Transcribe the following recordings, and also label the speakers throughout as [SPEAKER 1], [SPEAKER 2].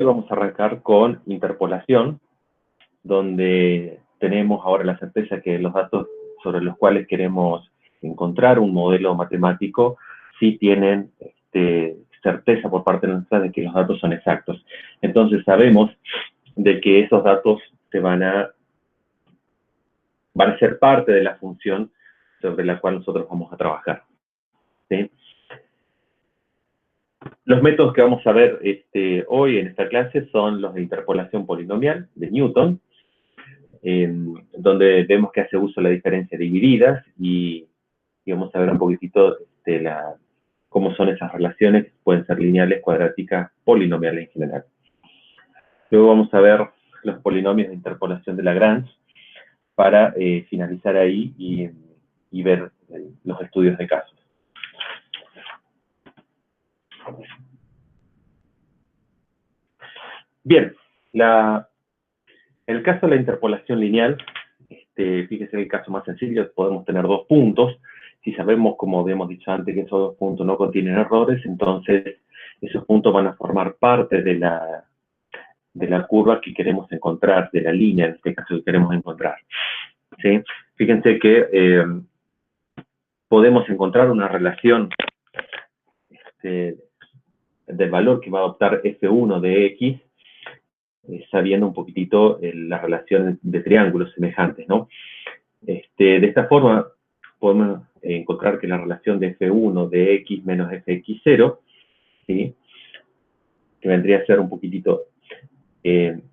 [SPEAKER 1] vamos a arrancar con interpolación, donde tenemos ahora la certeza que los datos sobre los cuales queremos encontrar un modelo matemático sí tienen certeza por parte nuestra de que los datos son exactos. Entonces sabemos de que esos datos van a ser parte de la función sobre la cual nosotros vamos a trabajar, ¿sí? Los métodos que vamos a ver hoy en esta clase son los de interpolación polinomial de Newton, donde vemos que hace uso de la diferencia divididas y vamos a ver un poquitito cómo son esas relaciones, que pueden ser lineales, cuadráticas, polinomiales en general. Luego vamos a ver los polinomios de interpolación de Lagrange para finalizar ahí y ver los estudios de casos. Bien, el caso de la interpolación lineal, fíjese el caso más sencillo, podemos tener dos puntos. Si sabemos, como habíamos dicho antes, que esos dos puntos no contienen errores, entonces esos puntos van a formar parte de la curva que queremos encontrar, de la línea, en este caso, que queremos encontrar, ¿sí? Fíjense que podemos encontrar una relación del valor que va a adoptar F1 de X, sabiendo un poquitito la relación de triángulos semejantes, ¿no? De esta forma, podemos encontrar que la relación de F1 de X menos Fx0, ¿sí?, que vendría a ser un poquitito el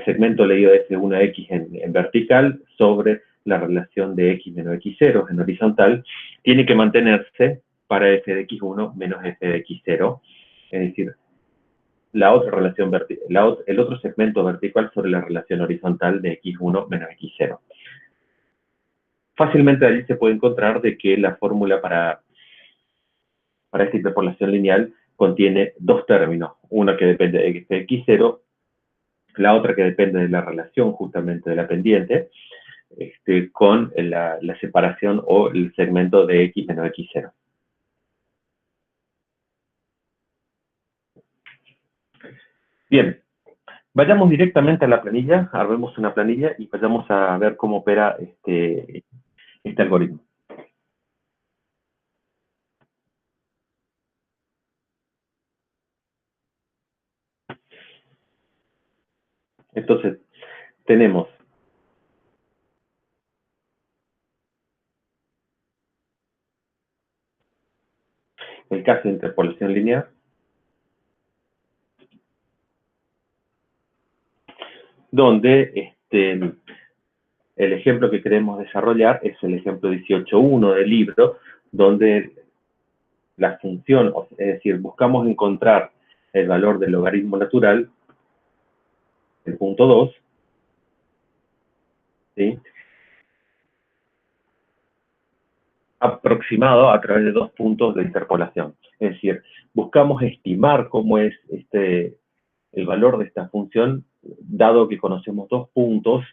[SPEAKER 1] segmento leído de F1 a X en vertical sobre la relación de X menos X0 en horizontal, tiene que mantenerse para F de X1 menos F de X0, es decir, la otra relación el otro segmento vertical sobre la relación horizontal de X1 menos X0. Fácilmente allí se puede encontrar de que la fórmula para esta interpolación lineal contiene dos términos, una que depende de X0, la otra que depende de la relación justamente de la pendiente, con la separación o el segmento de X menos X0. Bien, vayamos directamente a la planilla, armemos una planilla y vayamos a ver cómo opera este algoritmo. Entonces, tenemos el caso de interpolación lineal, donde el ejemplo que queremos desarrollar es el ejemplo 18.1 del libro, donde la función, es decir, buscamos encontrar el valor del logaritmo natural, el punto 2, ¿sí?, aproximado a través de dos puntos de interpolación. Es decir, buscamos estimar cómo es el valor de esta función, dado que conocemos dos puntos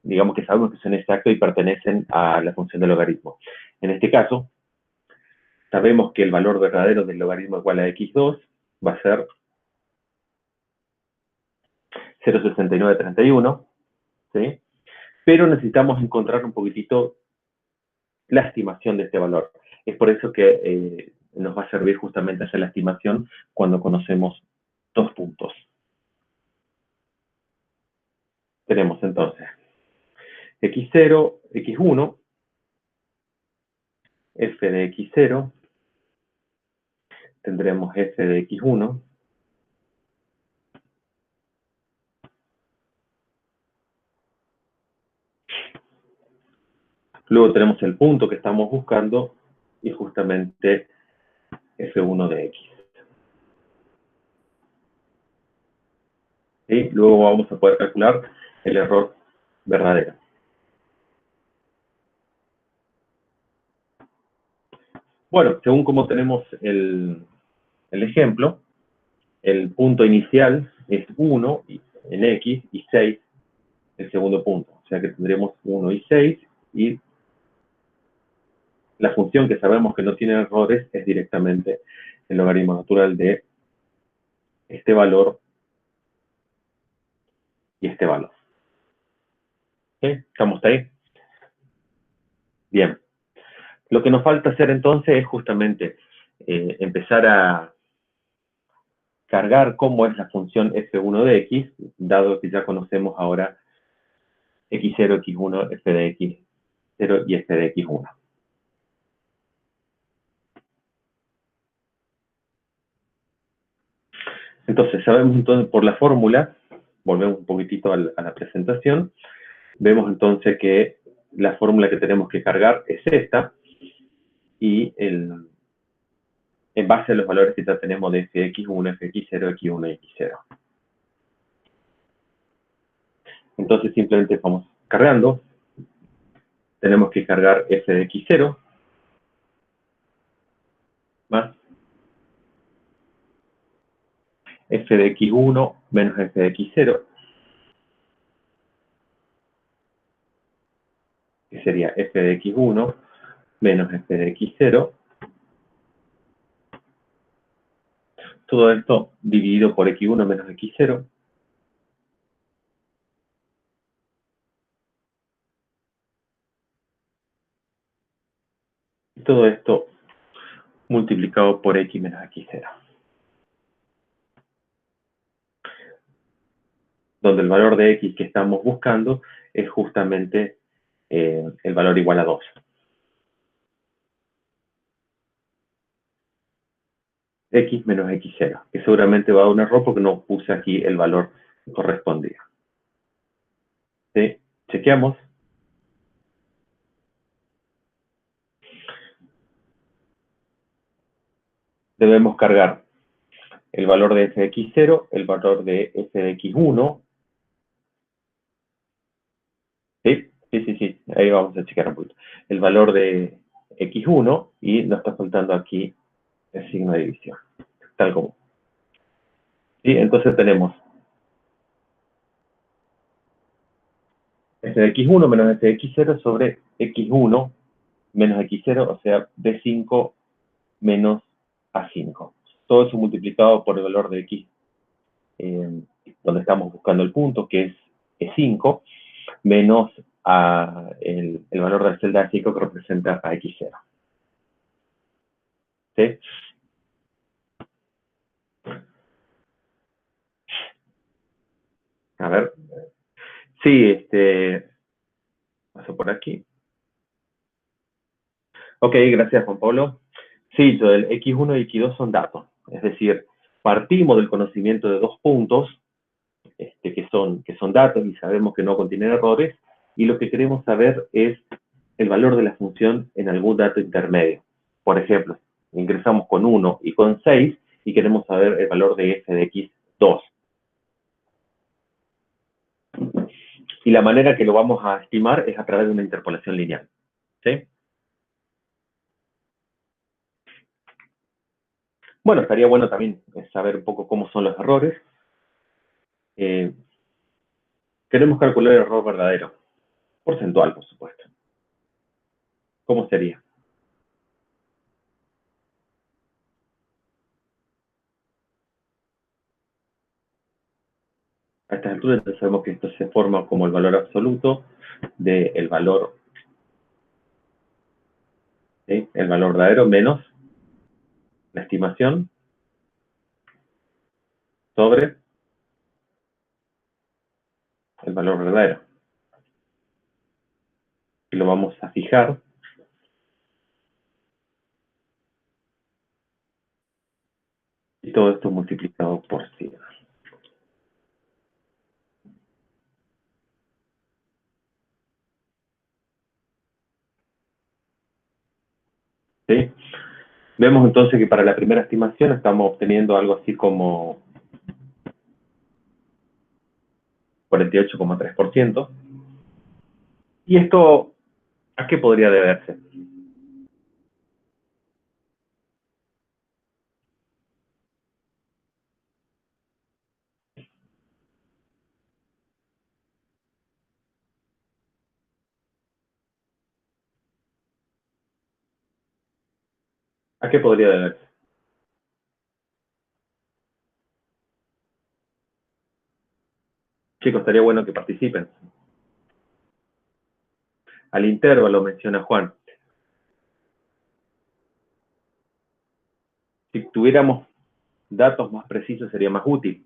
[SPEAKER 1] digamos que sabemos que son exactos y pertenecen a la función del logaritmo. En este caso, sabemos que el valor verdadero del logaritmo igual a x2 va a ser 0,6931, ¿sí? Pero necesitamos encontrar un poquitito la estimación de este valor. Es por eso que nos va a servir justamente hacer la estimación cuando conocemos dos puntos. Tenemos entonces x0, x1, f de x0, tendremos f de x1, luego tenemos el punto que estamos buscando y justamente f1 de x. ¿Sí? Luego vamos a poder calcular el error verdadero. Bueno, según como tenemos el ejemplo, el punto inicial es 1 en x y 6 el segundo punto. O sea que tendremos 1 y 6 y la función que sabemos que no tiene errores es directamente el logaritmo natural de este valor y este valor. ¿Sí? ¿Estamos hasta ahí? Bien. Lo que nos falta hacer entonces es justamente empezar a cargar cómo es la función f1 de x, dado que ya conocemos ahora x0, x1, f de x0 y f de x1. Entonces, sabemos entonces por la fórmula, volvemos un poquitito a la presentación, vemos entonces que la fórmula que tenemos que cargar es esta, y en base a los valores que ya tenemos de fx1, fx0, x1 y x0. Entonces simplemente vamos cargando, tenemos que cargar f de x0 más f de x1 menos f de x0, que sería f de x1 menos f de x0, todo esto dividido por x1 menos x0, y todo esto multiplicado por x menos x0, donde el valor de x que estamos buscando es justamente el valor igual a 2. X menos x0, que seguramente va a dar un error porque no puse aquí el valor que correspondía. ¿Sí? Chequeamos. Debemos cargar el valor de f de x0, el valor de f de x1. ¿Sí? Sí, sí, sí. Ahí vamos a chequear un poquito. El valor de x1 y nos está faltando aquí el signo de división. Tal como. ¿Sí? Entonces tenemos f de x1 menos f de x0 sobre x1 menos x0, o sea, b5 menos a5. Todo eso multiplicado por el valor de x, donde estamos buscando el punto, que es e5, menos el valor de la celda A5 que representa a x0. ¿Sí? A ver. Sí, paso por aquí. Ok, gracias Juan Pablo. Sí, el x1 y x2 son datos. Es decir, partimos del conocimiento de dos puntos que son datos y sabemos que no contienen errores, y lo que queremos saber es el valor de la función en algún dato intermedio. Por ejemplo, ingresamos con 1 y con 6 y queremos saber el valor de f de x2. Y la manera que lo vamos a estimar es a través de una interpolación lineal. ¿Sí? Bueno, estaría bueno también saber un poco cómo son los errores. Eh, Queremos calcular el error verdadero, porcentual, por supuesto. ¿Cómo sería? A estas alturas ya sabemos que esto se forma como el valor absoluto del valor, ¿sí? El valor verdadero menos la estimación sobre el valor verdadero. Y lo vamos a fijar. Y todo esto multiplicado por 100. ¿Sí? Vemos entonces que para la primera estimación estamos obteniendo algo así como 48,3%. ¿Y esto a qué podría deberse? ¿A qué podría deberse? Chicos, estaría bueno que participen. Al intervalo, menciona Juan. Si tuviéramos datos más precisos sería más útil.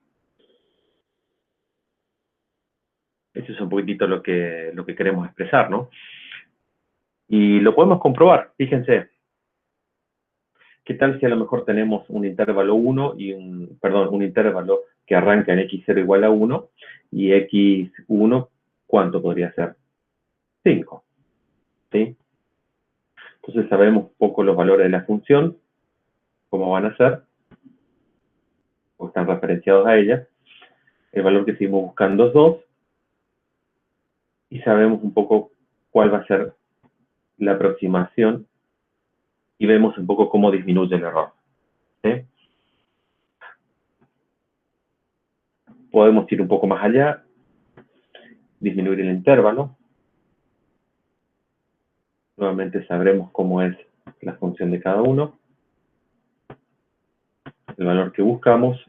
[SPEAKER 1] Eso es un poquitito lo que queremos expresar, ¿no? Y lo podemos comprobar, fíjense. ¿Qué tal si a lo mejor tenemos un intervalo 1 y un intervalo que arranca en x0 igual a 1 y x1, ¿cuánto podría ser? 5, ¿sí? Entonces sabemos un poco los valores de la función, cómo van a ser, o están referenciados a ella. El valor que seguimos buscando es 2 y sabemos un poco cuál va a ser la aproximación y vemos un poco cómo disminuye el error, ¿sí? Podemos ir un poco más allá, disminuir el intervalo. Nuevamente sabremos cómo es la función de cada uno, el valor que buscamos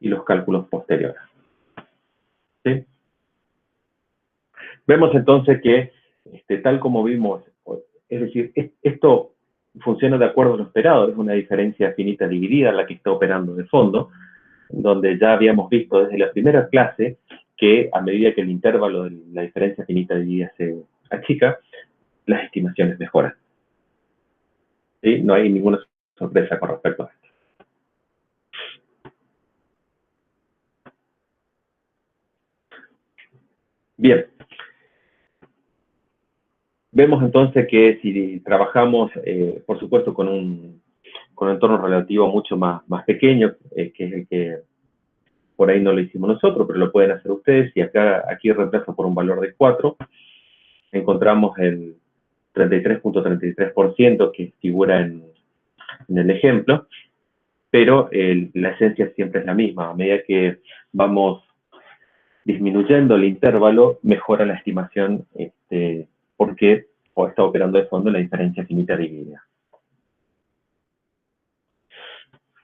[SPEAKER 1] y los cálculos posteriores, ¿sí? Vemos entonces que, tal como vimos, es decir, esto funciona de acuerdo a lo esperado, es una diferencia finita dividida la que está operando de fondo, donde ya habíamos visto desde la primera clase que a medida que el intervalo de la diferencia finita dividida se achica, las estimaciones mejoran, ¿sí? No hay ninguna sorpresa con respecto a esto. Bien. Vemos entonces que si trabajamos, por supuesto, con un entorno relativo mucho más pequeño, que es el que por ahí no lo hicimos nosotros, pero lo pueden hacer ustedes, y aquí reemplazo por un valor de 4, encontramos el 33.33% que figura en el ejemplo, pero la esencia siempre es la misma. A medida que vamos disminuyendo el intervalo, mejora la estimación, porque está operando de fondo la diferencia finita dividida.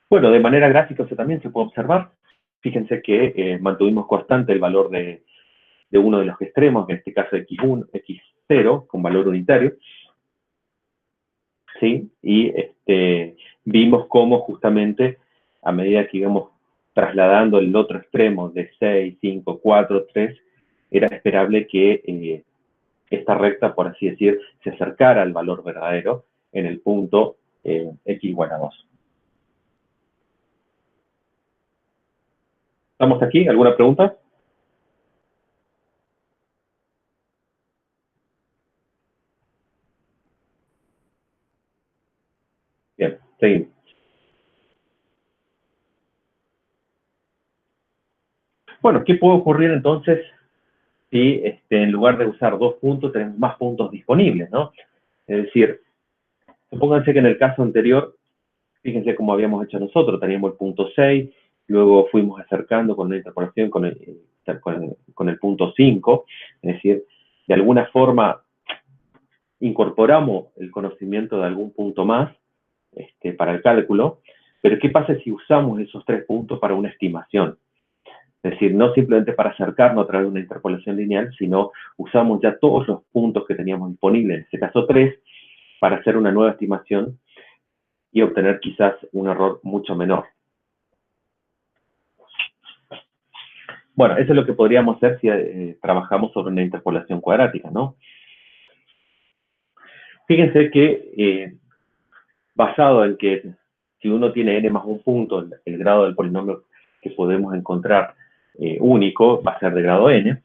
[SPEAKER 1] Bueno, de manera gráfica eso también se puede observar. Fíjense que mantuvimos constante el valor de uno de los extremos, en este caso x1, x0, con valor unitario, ¿sí? Y vimos cómo justamente a medida que íbamos trasladando el otro extremo de 6, 5, 4, 3, era esperable que esta recta, por así decir, se acercara al valor verdadero en el punto x igual a 2. ¿Estamos aquí? ¿Alguna pregunta? Bien, seguimos. Bueno, ¿qué puede ocurrir entonces si en lugar de usar 2 puntos tenemos más puntos disponibles, ¿no? Es decir, supónganse que en el caso anterior, fíjense cómo habíamos hecho nosotros, teníamos el punto 6, luego fuimos acercando con una interpolación con el punto 5, es decir, de alguna forma incorporamos el conocimiento de algún punto más para el cálculo, pero ¿qué pasa si usamos esos 3 puntos para una estimación? Es decir, no simplemente para acercarnos a través de una interpolación lineal, sino usamos ya todos los puntos que teníamos disponibles, en este caso 3, para hacer una nueva estimación y obtener quizás un error mucho menor. Bueno, eso es lo que podríamos hacer si trabajamos sobre una interpolación cuadrática, ¿no? Fíjense que basado en que si uno tiene n más un punto, el grado del polinomio que podemos encontrar único va a ser de grado n.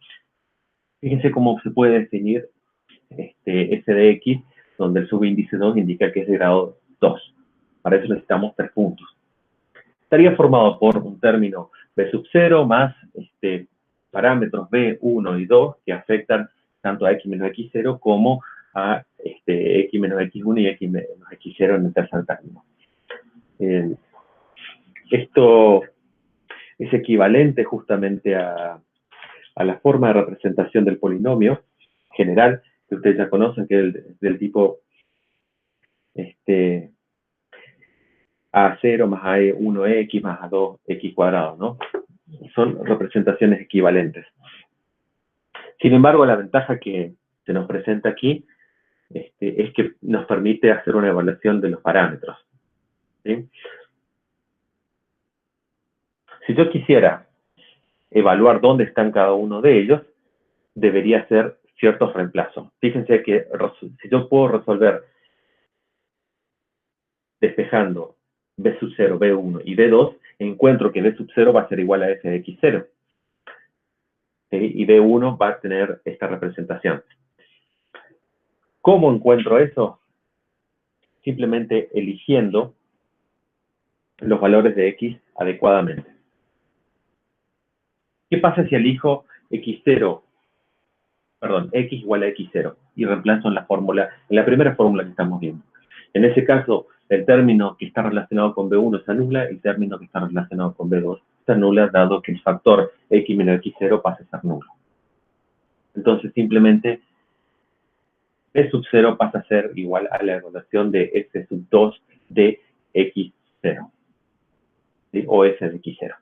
[SPEAKER 1] Fíjense cómo se puede definir f de x, donde el subíndice 2 indica que es de grado 2. Para eso necesitamos 3 puntos. Estaría formado por un término b sub 0 más parámetros b1 y 2 que afectan tanto a x menos x0 como a x menos x1 y x menos x0 en el tercer término. Esto es equivalente justamente a la forma de representación del polinomio general, que ustedes ya conocen, que es del tipo A0 más A1x más A2x cuadrado, ¿no? son representaciones equivalentes. Sin embargo, la ventaja que se nos presenta aquí es que nos permite hacer una evaluación de los parámetros, ¿sí? Si yo quisiera evaluar dónde están cada uno de ellos, debería hacer ciertos reemplazos. Fíjense que si yo puedo resolver despejando B sub 0, B1 y B2, encuentro que B sub 0 va a ser igual a f de x0. ¿Sí? Y B1 va a tener esta representación. ¿Cómo encuentro eso? Simplemente eligiendo los valores de x adecuadamente. ¿Qué pasa si elijo x0, perdón, x igual a x0 y reemplazo en la fórmula, en la primera fórmula que estamos viendo? En ese caso, el término que está relacionado con B1 se anula, el término que está relacionado con B2 se anula, dado que el factor x menos x0 pasa a ser nulo. Entonces, simplemente, B sub 0 pasa a ser igual a la evaluación de f sub 2 de x0, ¿sí? O f de x0.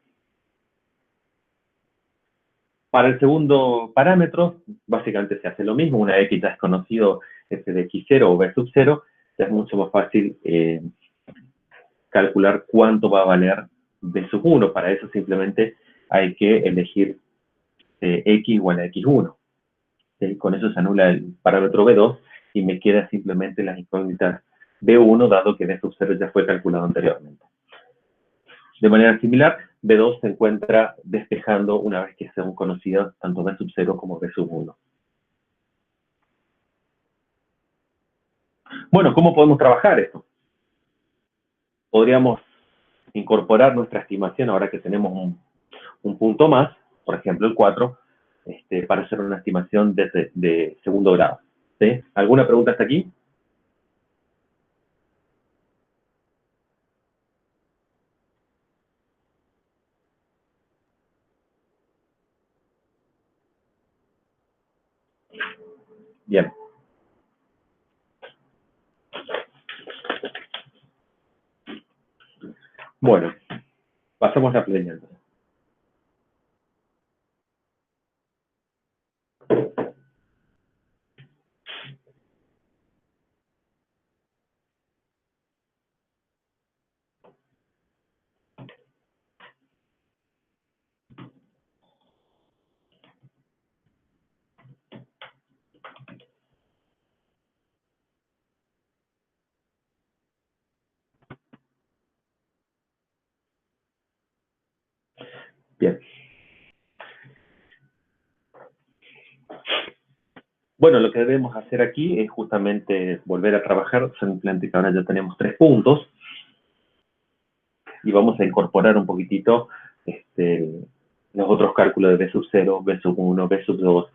[SPEAKER 1] Para el segundo parámetro, básicamente se hace lo mismo. Una vez que ya es conocido f de x0 o b sub 0, ya es mucho más fácil calcular cuánto va a valer b sub 1. Para eso simplemente hay que elegir x igual a x1. ¿Sí? Con eso se anula el parámetro b2 y me queda simplemente las incógnitas b1, dado que b sub 0 ya fue calculado anteriormente. De manera similar, B2 se encuentra despejando una vez que sean conocidas tanto B sub 0 como B sub 1. Bueno, ¿cómo podemos trabajar esto? Podríamos incorporar nuestra estimación ahora que tenemos un punto más, por ejemplo el 4, para hacer una estimación de segundo grado. ¿Sí? ¿Alguna pregunta hasta aquí? Bien. Bueno, pasamos a la plenia. Bien. Bueno, lo que debemos hacer aquí es justamente volver a trabajar, simplemente que ahora ya tenemos 3 puntos, y vamos a incorporar un poquitito los otros cálculos de B sub 0, B sub 1, B sub 2,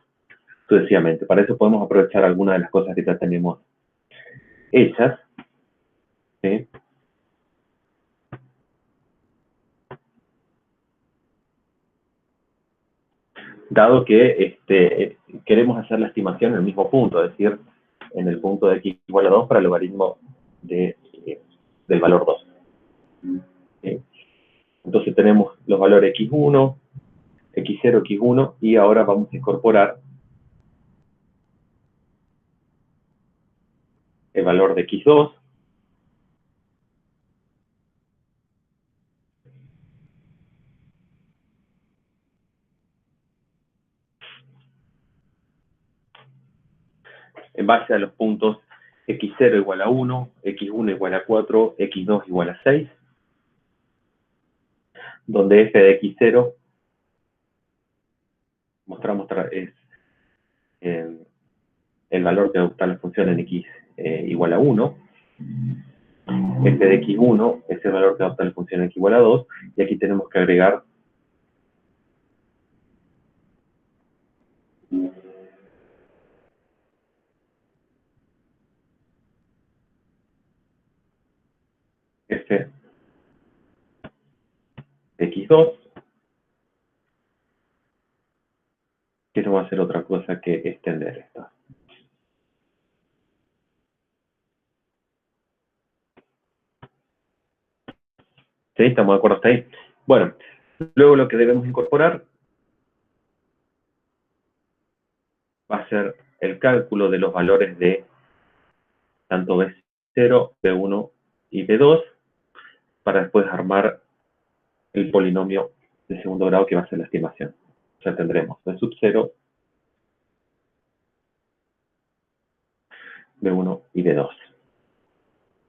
[SPEAKER 1] sucesivamente. Para eso podemos aprovechar algunas de las cosas que ya tenemos hechas. ¿Sí? Dado que queremos hacer la estimación en el mismo punto, es decir, en el punto de x igual a 2 para el logaritmo del valor 2. ¿Sí? Entonces tenemos los valores x1, x0, x1, y ahora vamos a incorporar el valor de x2, en base a los puntos x0 igual a 1, x1 igual a 4, x2 igual a 6, donde f de x0 mostramos es el valor que adopta la función en x igual a 1, f de x1 es el valor que adopta la función en x igual a 2, y aquí tenemos que agregar f de x2, que no va a ser otra cosa que extender esto. ¿Sí? ¿Estamos de acuerdo hasta ahí? Bueno, Luego lo que debemos incorporar va a ser el cálculo de los valores de tanto B0, B1 y B2 para después armar el polinomio de segundo grado que va a ser la estimación. O sea, tendremos B sub 0, B1 y B2.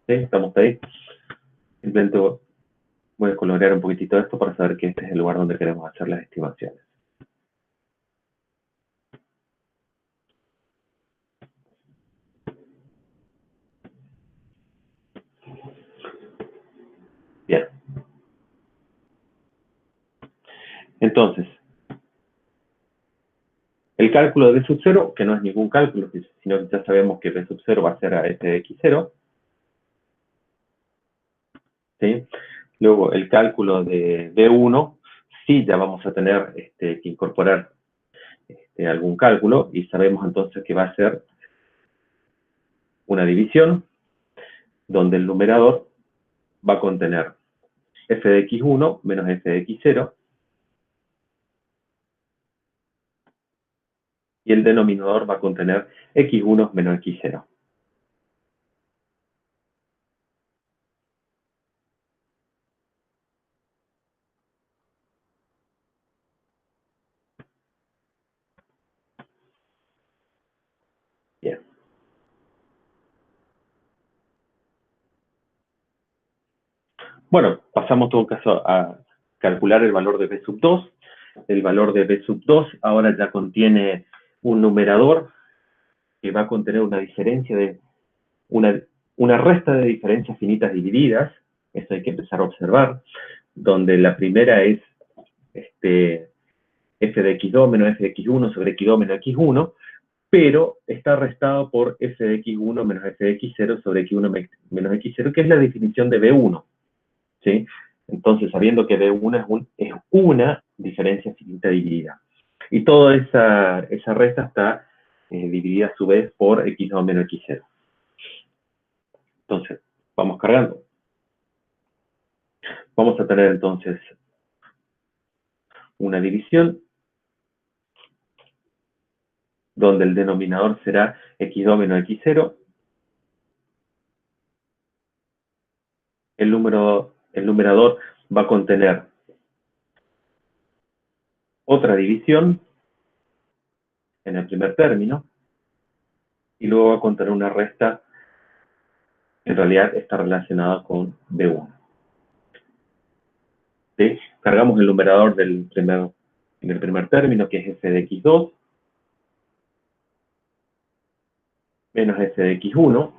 [SPEAKER 1] ¿Sí? ¿Estamos ahí? Simplemente voy a colorear un poquitito esto para saber que este es el lugar donde queremos hacer las estimaciones. Bien. Entonces, el cálculo de B sub 0, que no es ningún cálculo, sino que ya sabemos que B sub 0 va a ser a f de x0. ¿Sí? Luego, el cálculo de B1, sí ya vamos a tener que incorporar algún cálculo y sabemos entonces que va a ser una división donde el numerador va a contener f de x1 menos f de x0 y el denominador va a contener x1 menos x0. Bien. Bueno, pasamos en todo caso a calcular el valor de b sub 2. El valor de b sub 2 ahora ya contiene un numerador que va a contener una diferencia de una resta de diferencias finitas divididas. Eso hay que empezar a observar, donde la primera es f de x2 menos f de x1 sobre x2 menos x1, pero está restado por f de x1 menos f de x0 sobre x1 menos x0, que es la definición de B1. ¿Sí? Entonces, sabiendo que B1 es una diferencia finita dividida. Y toda esa resta está dividida a su vez por x2 menos x0. Entonces, vamos cargando. Vamos a tener entonces una división donde el denominador será x2 menos x0. El numerador va a contener otra división en el primer término y luego va a contener una resta que en realidad está relacionada con B1. ¿Sí? Cargamos el numerador en el primer término, que es f de x2 menos f de x1,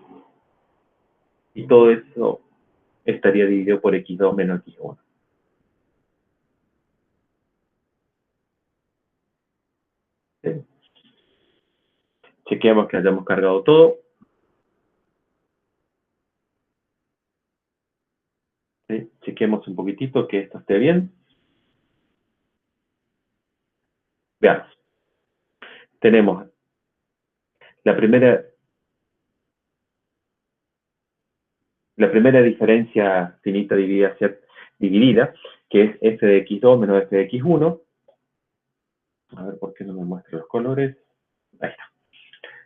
[SPEAKER 1] y todo eso estaría dividido por x2 menos x1. ¿Sí? Chequeamos que hayamos cargado todo. ¿Sí? Chequemos un poquitito que esto esté bien. Veamos. Tenemos la primera diferencia finita dividida, que es f de x2 menos f de x1. A ver por qué no me muestra los colores. Ahí está.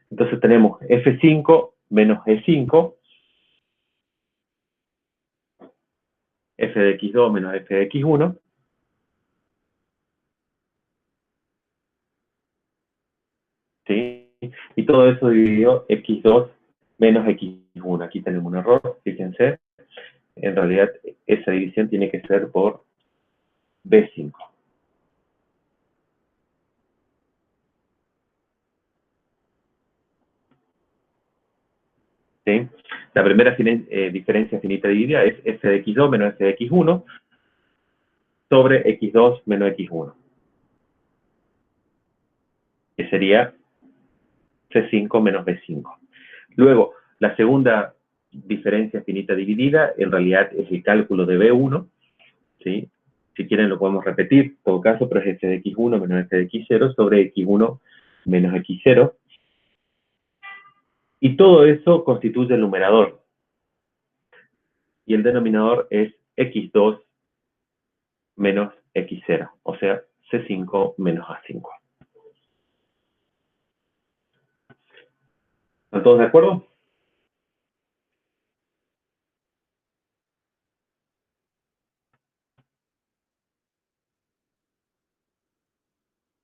[SPEAKER 1] Entonces tenemos f5 menos e5, f de x2 menos f de x1, ¿sí? Y todo eso dividido x2 menos x1. Aquí tenemos un error, fíjense. En realidad, esa división tiene que ser por b5. ¿Sí? La primera diferencia finita dividida es f de x2 menos f de x1 sobre x2 menos x1, que sería c5 menos b5. Luego, la segunda diferencia finita dividida en realidad es el cálculo de b1, ¿sí? Si quieren lo podemos repetir, en todo caso, pero es f de x1 menos f de x0 sobre x1 menos x0. Y todo eso constituye el numerador. Y el denominador es x2 menos X0, o sea, C5 menos A5. ¿Están todos de acuerdo?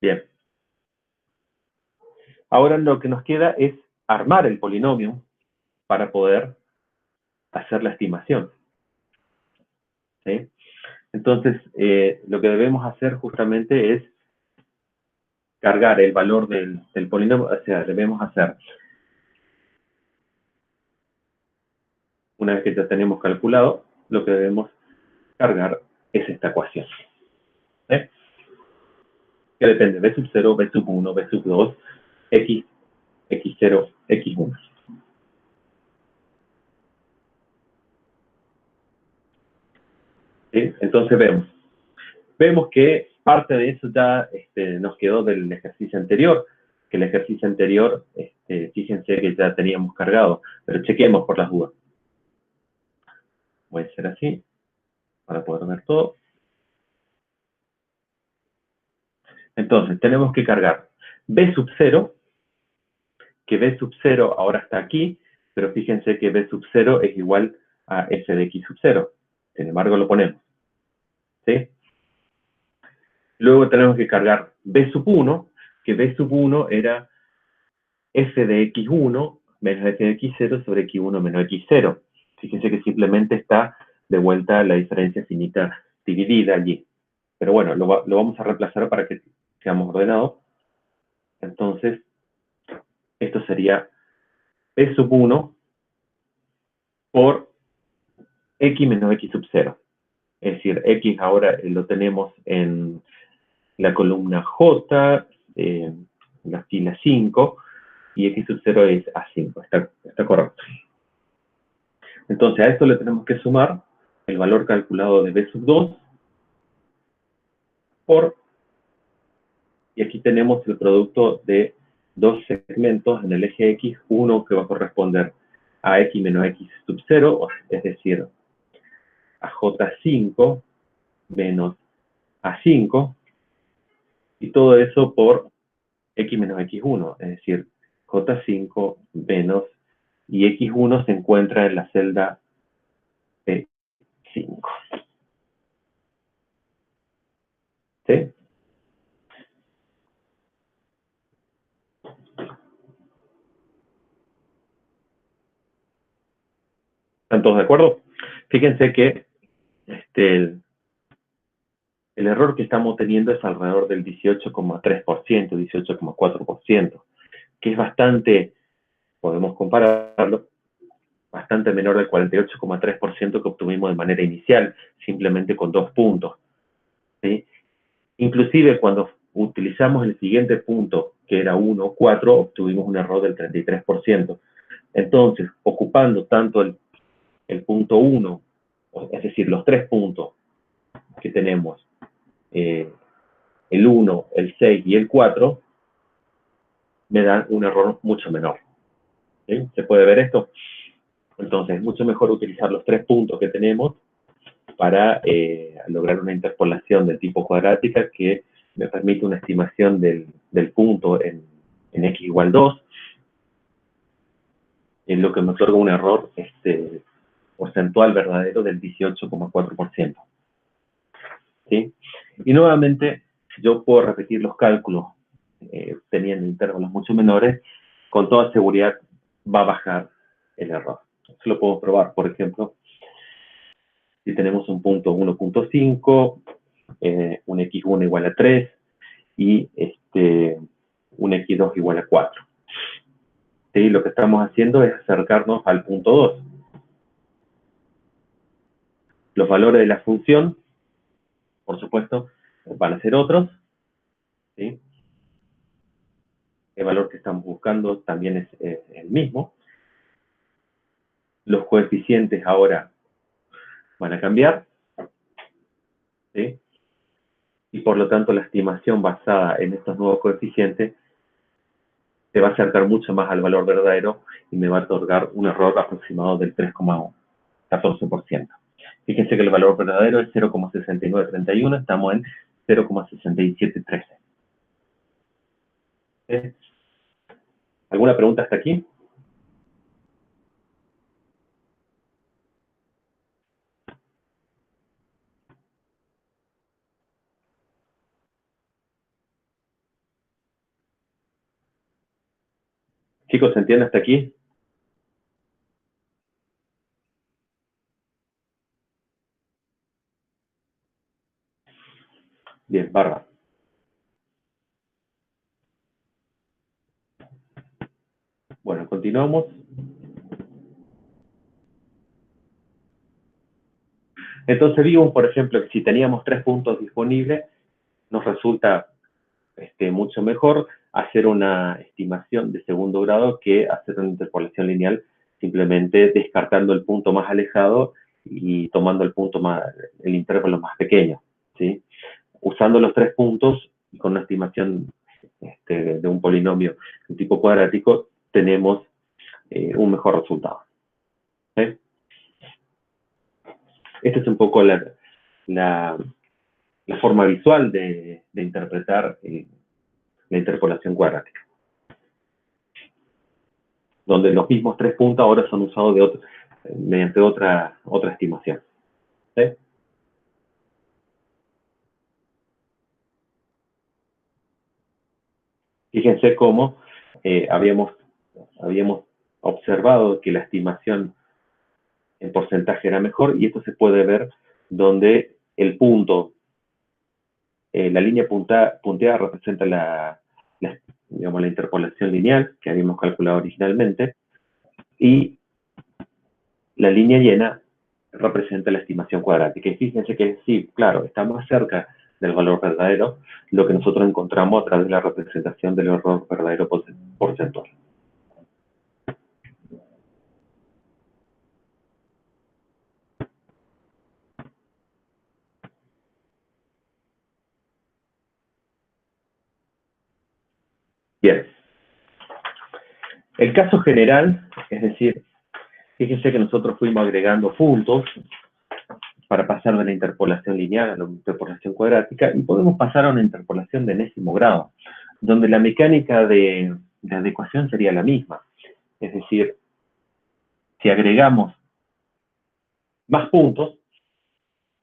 [SPEAKER 1] Bien. Ahora lo que nos queda es armar el polinomio para poder hacer la estimación. ¿Sí? Entonces, lo que debemos hacer justamente es cargar el valor del polinomio, o sea, debemos hacer, una vez que ya tenemos calculado, lo que debemos cargar es esta ecuación. ¿Sí? Que depende de B sub 0, B sub 1, B sub 2, X, X0, X1. ¿Sí? Entonces vemos que parte de eso ya nos quedó del ejercicio anterior, que el ejercicio anterior, fíjense que ya teníamos cargado, pero chequemos por las dudas. Voy a hacer así, para poder ver todo. Entonces, tenemos que cargar B sub 0, que B sub 0 ahora está aquí, pero fíjense que B sub 0 es igual a f de x sub 0. Sin embargo, lo ponemos. ¿Sí? Luego tenemos que cargar B sub 1, que B sub 1 era f de x1 menos f de x0 sobre x1 menos x0. Fíjense que simplemente está de vuelta la diferencia finita dividida allí. Pero bueno, lo vamos a reemplazar para que seamos ordenados. Entonces, esto sería p sub 1 por x menos x sub 0. Es decir, x ahora lo tenemos en la columna J, la fila 5, y x sub 0 es A5. Está correcto. Entonces, a esto le tenemos que sumar el valor calculado de b sub 2 por, y aquí tenemos el producto de dos segmentos en el eje X, uno que va a corresponder a X menos X sub 0, es decir, a J5 menos A5, y todo eso por X menos X1, es decir, J5 menos, y X1 se encuentra en la celda P5. ¿Sí? ¿Están todos de acuerdo? Fíjense que el error que estamos teniendo es alrededor del 18,3%, 18,4%, que es bastante, podemos compararlo, bastante menor del 48,3% que obtuvimos de manera inicial, simplemente con 2 puntos. ¿Sí? Inclusive cuando utilizamos el siguiente punto, que era 1, 4, obtuvimos un error del 33%. Entonces, ocupando tanto el punto 1, es decir, los 3 puntos que tenemos, el 1, el 6 y el 4, me dan un error mucho menor. ¿Sí? ¿Se puede ver esto? Entonces, es mucho mejor utilizar los 3 puntos que tenemos para lograr una interpolación del tipo cuadrática que me permite una estimación del punto en x igual 2, en lo que me otorga un error porcentual verdadero del 18,4%. ¿Sí? Y nuevamente, yo puedo repetir los cálculos teniendo intervalos mucho menores, con toda seguridad va a bajar el error. Eso lo podemos probar, por ejemplo, si tenemos un punto 1.5, un x1 igual a 3 y un x2 igual a 4. ¿Sí? Lo que estamos haciendo es acercarnos al punto 2. Los valores de la función, por supuesto, van a ser otros. ¿Sí? El valor que estamos buscando también es el mismo. Los coeficientes ahora van a cambiar. ¿Sí? Y por lo tanto la estimación basada en estos nuevos coeficientes se va a acercar mucho más al valor verdadero y me va a otorgar un error aproximado del 3,14%. Fíjense que el valor verdadero es 0,6931, estamos en 0,6713. ¿Alguna pregunta hasta aquí? Chicos, ¿se entiende hasta aquí? Bien, barra. Bueno, continuamos. Entonces vimos, por ejemplo, que si teníamos 3 puntos disponibles, nos resulta mucho mejor hacer una estimación de segundo grado que hacer una interpolación lineal, simplemente descartando el punto más alejado y tomando el intervalo más pequeño, ¿sí? Usando los 3 puntos y con una estimación de un polinomio de tipo cuadrático, tenemos un mejor resultado. ¿Sí? Esta es un poco la forma visual de interpretar la interpolación cuadrática, donde los mismos 3 puntos ahora son usados mediante otra estimación. ¿Sí? Fíjense cómo habíamos observado que la estimación en porcentaje era mejor, y esto se puede ver donde el punto, la línea punteada representa digamos, la interpolación lineal que habíamos calculado originalmente, y la línea llena representa la estimación cuadrática. Y fíjense que sí, claro, está más cerca del valor verdadero lo que nosotros encontramos a través de la representación del error verdadero porcentual. Bien. El caso general, es decir, fíjense que nosotros fuimos agregando puntos para pasar de la interpolación lineal a la interpolación cuadrática, y podemos pasar a una interpolación de enésimo grado, donde la mecánica de adecuación sería la misma. Es decir, si agregamos más puntos,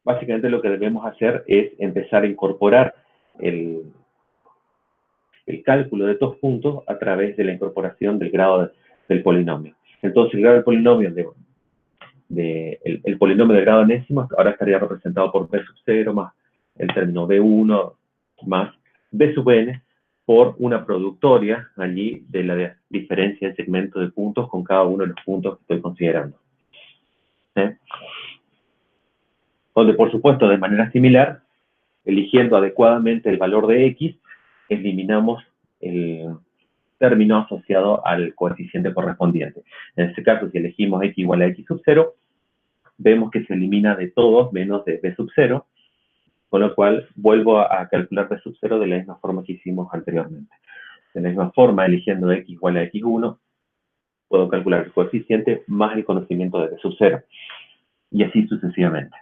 [SPEAKER 1] básicamente lo que debemos hacer es empezar a incorporar el cálculo de estos puntos a través de la incorporación del grado del polinomio. Entonces, el grado del polinomio el polinomio de grado enésimo ahora estaría representado por b sub 0 más el término b1 más b sub n por una productoria allí de la diferencia en segmento de puntos con cada uno de los puntos que estoy considerando. ¿Sí? Donde, por supuesto, de manera similar, eligiendo adecuadamente el valor de x, eliminamos el término asociado al coeficiente correspondiente. En este caso, si elegimos x igual a x sub 0, vemos que se elimina de todos menos de b sub 0, con lo cual vuelvo a calcular b sub 0 de la misma forma que hicimos anteriormente. De la misma forma, eligiendo x igual a x1, puedo calcular el coeficiente más el conocimiento de b sub 0, y así sucesivamente.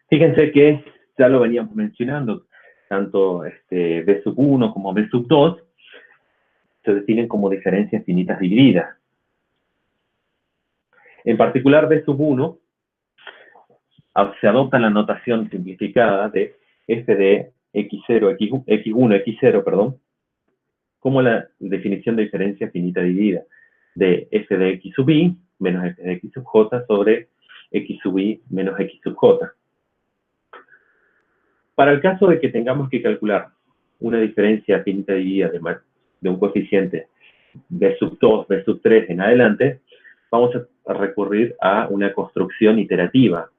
[SPEAKER 1] Fíjense que ya lo veníamos mencionando, tanto b sub 1 como b sub 2 se definen como diferencias finitas divididas. En particular, b sub 1 se adopta la notación simplificada de f de x0, x1, x0, perdón, como la definición de diferencia finita dividida de f de x sub i menos f de x sub j sobre x sub i menos x sub j. Para el caso de que tengamos que calcular una diferencia finita dividida de un coeficiente b sub 2, b sub 3 en adelante, vamos a recurrir a una construcción iterativa,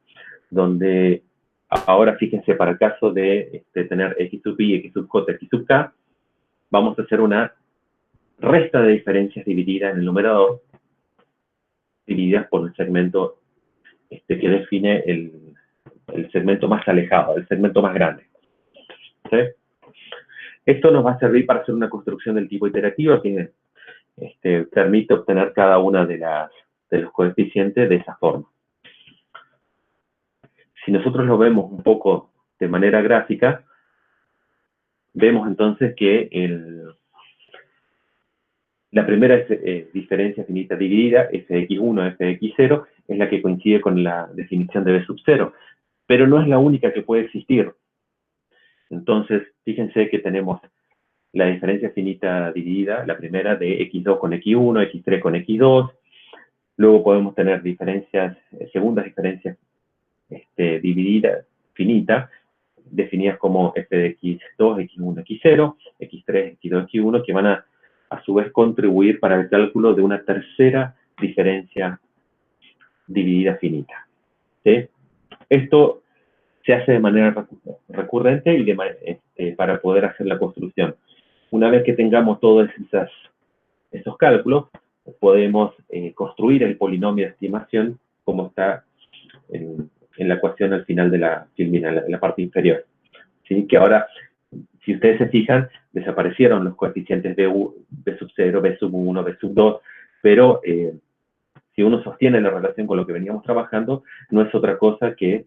[SPEAKER 1] donde ahora fíjense, para el caso de tener x sub i, x sub j, x sub k, vamos a hacer una resta de diferencias divididas en el numerador, divididas por el segmento que define el segmento más alejado, el segmento más grande. ¿Sí? Esto nos va a servir para hacer una construcción del tipo iterativa que permite obtener cada una de los coeficientes de esa forma. Si nosotros lo vemos un poco de manera gráfica, vemos entonces que la primera diferencia finita dividida, fx1, fx0, es la que coincide con la definición de b sub 0, pero no es la única que puede existir. Entonces, fíjense que tenemos la diferencia finita dividida, la primera de x2 con x1, x3 con x2, luego podemos tener diferencias, segundas diferencias divididas, finitas, definidas como f de x2, x1, x0, x3, x2, x1, que van a su vez contribuir para el cálculo de una tercera diferencia dividida finita. ¿Sí? Esto se hace de manera recurrente y para poder hacer la construcción. Una vez que tengamos todos esos cálculos, podemos construir el polinomio de estimación como está en la ecuación al final de la filmina, en la parte inferior. ¿Sí? Que ahora, si ustedes se fijan, desaparecieron los coeficientes B sub 0, B sub 1, B sub 2, pero si uno sostiene la relación con lo que veníamos trabajando, no es otra cosa que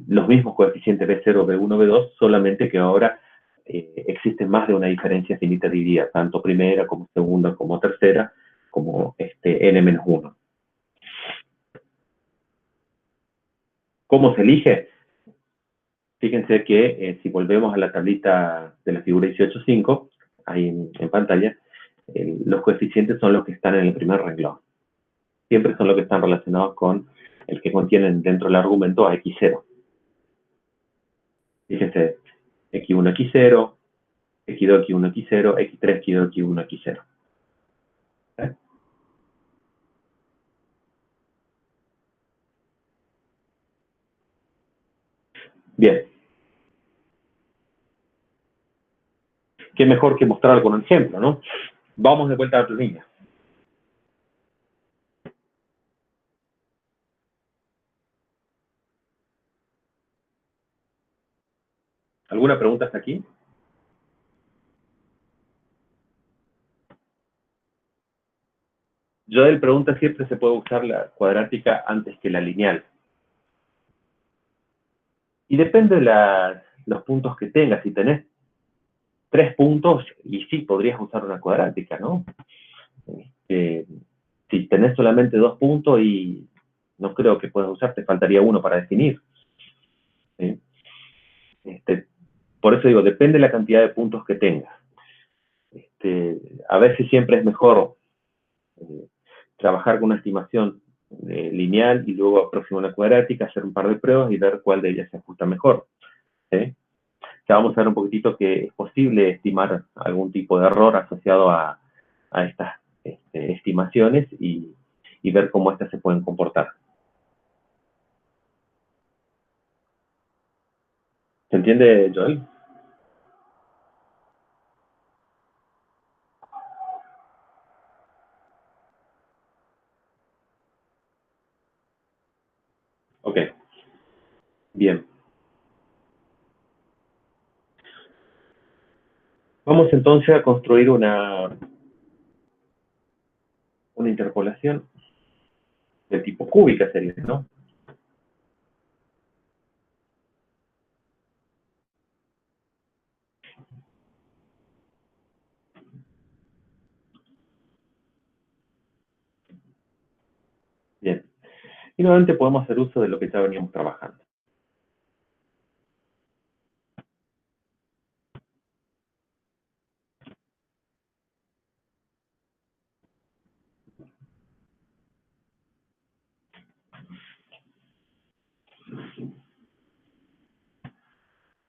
[SPEAKER 1] los mismos coeficientes B0, B1, B2, solamente que ahora existe más de una diferencia finita dividida, tanto primera como segunda como tercera, como n-1. ¿Cómo se elige? Fíjense que si volvemos a la tablita de la figura 18.5, ahí en pantalla, los coeficientes son los que están en el primer renglón. Siempre son los que están relacionados con el que contienen dentro del argumento a x0. Fíjense, x1, x0, x2, x1, x0, x3, x2, x1, x0. ¿Eh? Bien. Qué mejor que mostrarlo con un ejemplo, ¿no? Vamos de vuelta a la línea. ¿Alguna pregunta hasta aquí? Joel pregunta siempre se puede usar la cuadrática antes que la lineal. Y depende de los puntos que tengas. Si tenés 3 puntos, y sí, podrías usar una cuadrática, ¿no? Si tenés solamente 2 puntos y no creo que puedas usar, te faltaría uno para definir. ¿Sí? Por eso digo, depende de la cantidad de puntos que tengas. A veces siempre es mejor trabajar con una estimación lineal y luego aproximar una cuadrática, hacer un par de pruebas y ver cuál de ellas se ajusta mejor. ¿Sí? Ya vamos a ver un poquitito que es posible estimar algún tipo de error asociado a estas estimaciones y ver cómo estas se pueden comportar. ¿Se entiende, Joel? Ok. Bien. Vamos entonces a construir una interpolación de tipo cúbica, sería, ¿no? Bien. Y nuevamente podemos hacer uso de lo que ya veníamos trabajando.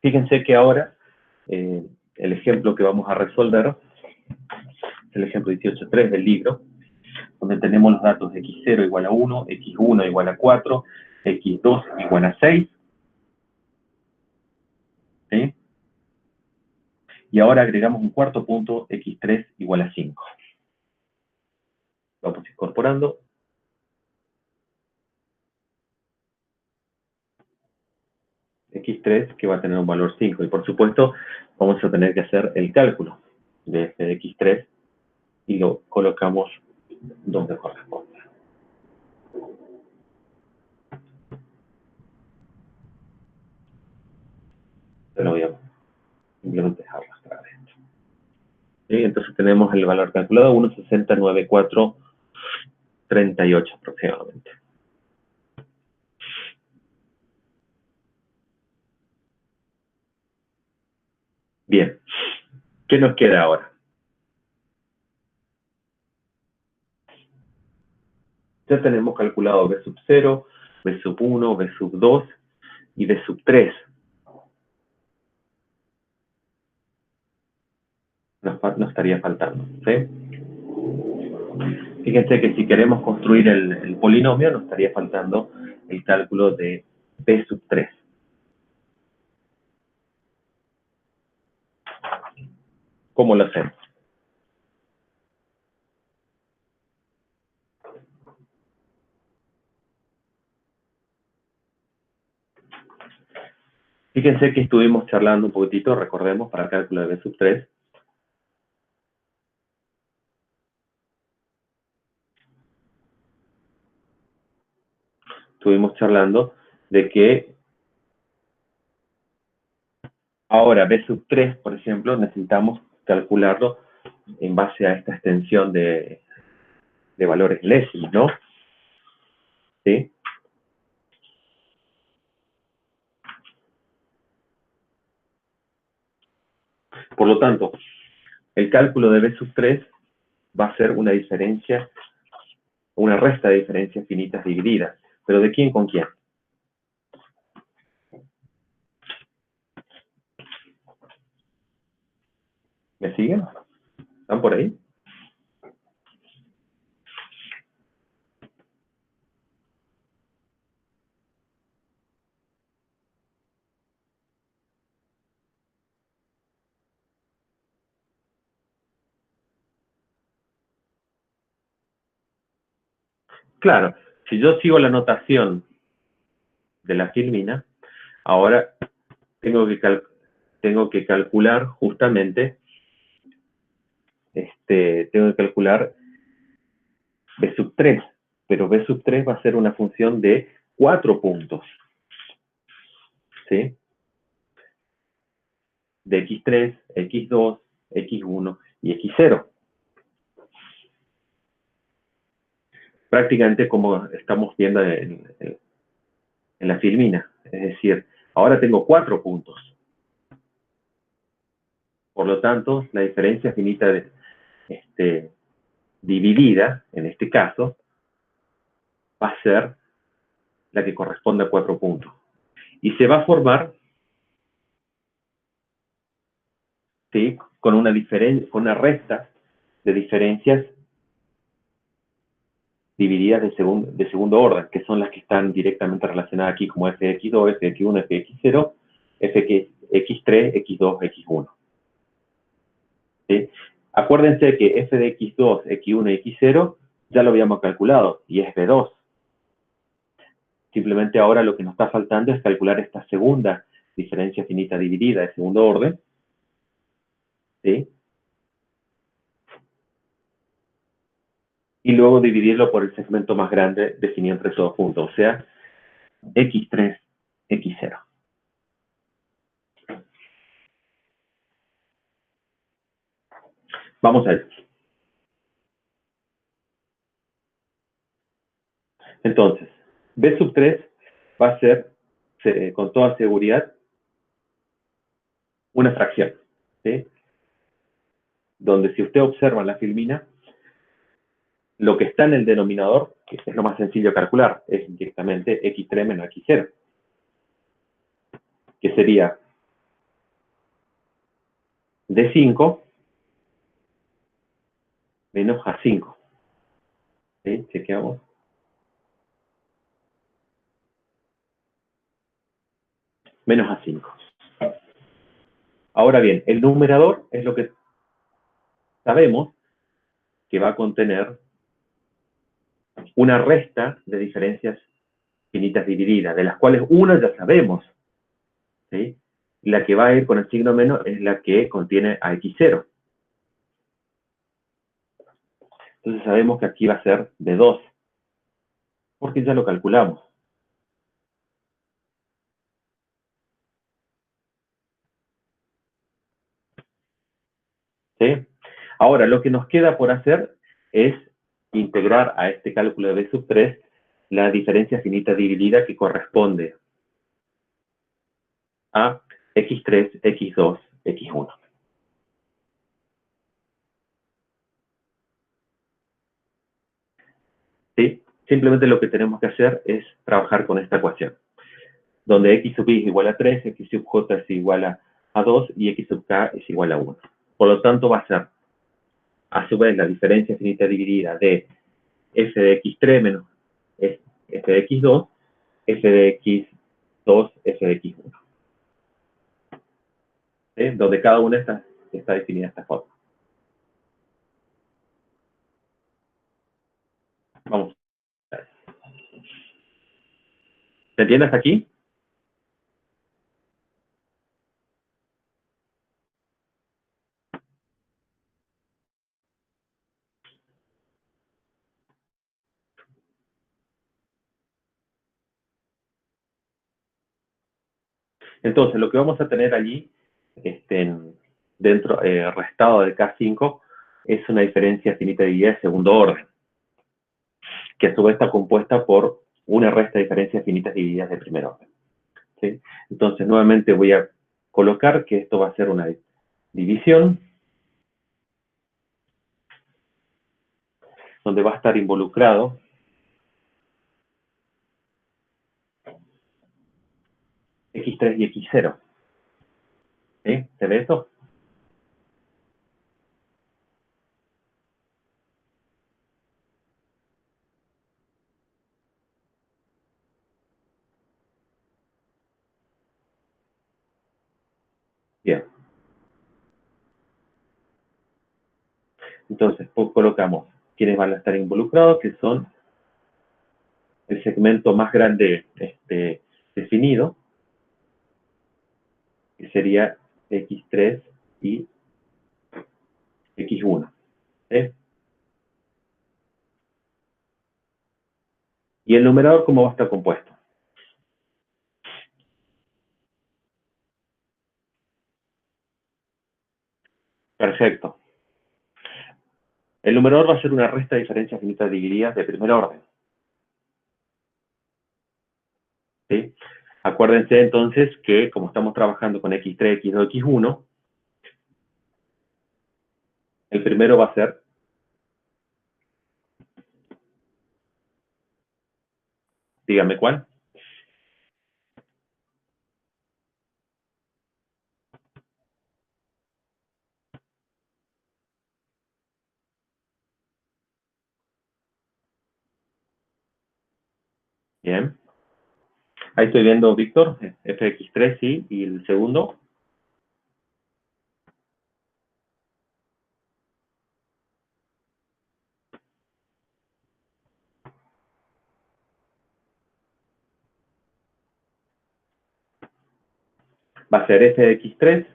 [SPEAKER 1] Fíjense que ahora el ejemplo que vamos a resolver es el ejemplo 18.3 del libro, donde tenemos los datos de x0 igual a 1, x1 igual a 4, x2 igual a 6. ¿Sí? Y ahora agregamos un cuarto punto, x3 igual a 5. Vamos incorporando. x3 que va a tener un valor 5. Y por supuesto, vamos a tener que hacer el cálculo de f de x3 y lo colocamos donde corresponde. tenemos el valor calculado, 1,609438 aproximadamente. Bien, ¿qué nos queda ahora? Ya tenemos calculado B sub 0, B sub 1, B sub 2 y B sub 3. Nos estaría faltando, ¿sí? Fíjense que si queremos construir el polinomio, nos estaría faltando el cálculo de B sub 3. ¿Cómo lo hacemos? Fíjense que estuvimos charlando un poquitito, recordemos, para el cálculo de B sub 3. Estuvimos charlando de que ahora B sub 3, por ejemplo, necesitamos calcularlo en base a esta extensión de valores Lessing, ¿no? ¿Sí? Por lo tanto, el cálculo de B sub 3 va a ser una diferencia, una resta de diferencias finitas divididas. ¿Pero de quién con quién? ¿Me siguen? ¿Están por ahí? Claro, si yo sigo la notación de la filmina, ahora tengo que calcular justamente, tengo que calcular B sub 3, pero B sub 3 va a ser una función de 4 puntos, ¿sí? De x3, x2, x1 y x0. Prácticamente como estamos viendo en la filmina. Es decir, ahora tengo 4 puntos. Por lo tanto, la diferencia finita dividida, en este caso, va a ser la que corresponde a 4 puntos. Y se va a formar, ¿sí?, con una resta de diferencias divididas de segundo orden, que son las que están directamente relacionadas aquí como fx2, fx1, fx0, fx3, x2, x1. ¿Sí? Acuérdense que f de x2, x1 y x0 ya lo habíamos calculado y es b2. Simplemente ahora lo que nos está faltando es calcular esta segunda diferencia finita dividida de segundo orden, ¿sí?, y luego dividirlo por el segmento más grande definido entre todos juntos, o sea, x3, x0. Vamos a ver. Entonces, B sub 3 va a ser, con toda seguridad, una fracción, ¿sí?, donde si usted observa en la filmina, lo que está en el denominador, que es lo más sencillo de calcular, es directamente x3 menos x0, que sería D5 menos A5. ¿Sí? Chequeamos. Menos A5. Ahora bien, el numerador es lo que sabemos que va a contener una resta de diferencias finitas divididas, de las cuales una ya sabemos, ¿sí? La que va a ir con el signo menos es la que contiene a x0. Entonces sabemos que aquí va a ser de 2, porque ya lo calculamos. ¿Sí? Ahora, lo que nos queda por hacer es integrar a este cálculo de B sub 3 la diferencia finita dividida que corresponde a x3, x2, x1. ¿Sí? Simplemente lo que tenemos que hacer es trabajar con esta ecuación, donde x sub y es igual a 3, x sub j es igual a 2 y x sub k es igual a 1. Por lo tanto, va a ser, a su vez, la diferencia finita dividida de f de x3 menos f de x2, f de x2, f de x1. ¿Sí? Donde cada una está definida de esta forma. Vamos. ¿Se entiende hasta aquí? Entonces, lo que vamos a tener allí, dentro, restado de K5, es una diferencia finita dividida de segundo orden, que a su vez está compuesta por una resta de diferencias finitas divididas de primer orden. ¿Sí? Entonces, nuevamente voy a colocar que esto va a ser una división, donde va a estar involucrado x3 y x0. ¿Sí? ¿Se ve esto? Bien. Entonces, colocamos quienes van a estar involucrados, que son el segmento más grande definido, que sería x3 y x1. ¿Sí? ¿Y el numerador cómo va a estar compuesto? Perfecto. El numerador va a ser una resta de diferencias finitas divididas de primer orden. ¿Sí? Acuérdense entonces que, como estamos trabajando con x3, x2, x1, el primero va a ser, dígame cuál. Bien. Ahí estoy viendo, Víctor, fx3, sí, y el segundo. Va a ser f de x3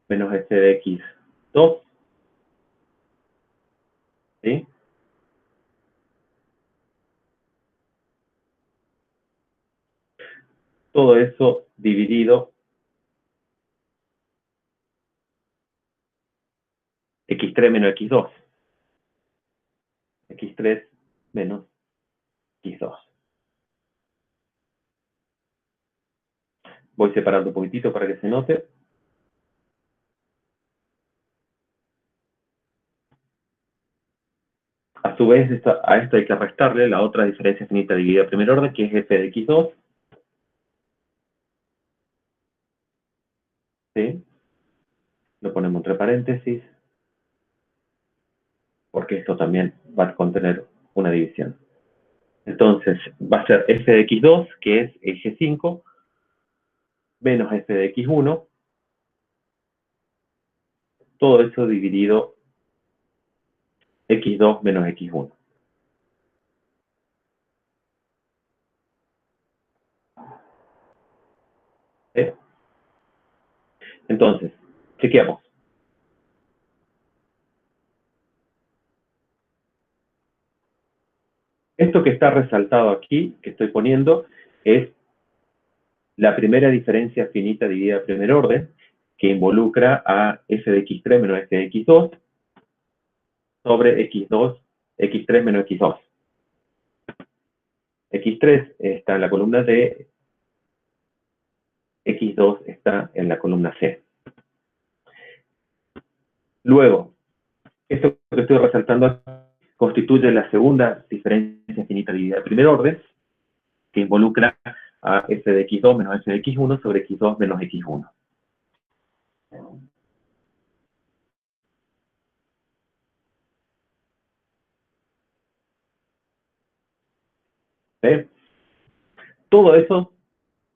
[SPEAKER 1] menos f de x2, ¿sí? Todo eso dividido x3 menos x2. x3 menos x2. Voy separando un poquitito para que se note. A su vez, a esto hay que restarle la otra diferencia finita dividida de primer orden, que es f de x2. ¿Sí? Lo ponemos entre paréntesis, porque esto también va a contener una división. Entonces, va a ser f de x2, que es eje 5, menos f de x1, todo eso dividido x2 menos x1. ¿Sí? Entonces, chequeamos. Esto que está resaltado aquí, que estoy poniendo, es la primera diferencia finita dividida de primer orden, que involucra a f de x3 menos f de x2 sobre x2, x3 menos x2. x3 está en la columna D, x2 está en la columna C. Luego, esto que estoy resaltando constituye la segunda diferencia finita dividida de primer orden, que involucra a f de x2 menos f de x1 sobre x2 menos x1. ¿Sí? Todo eso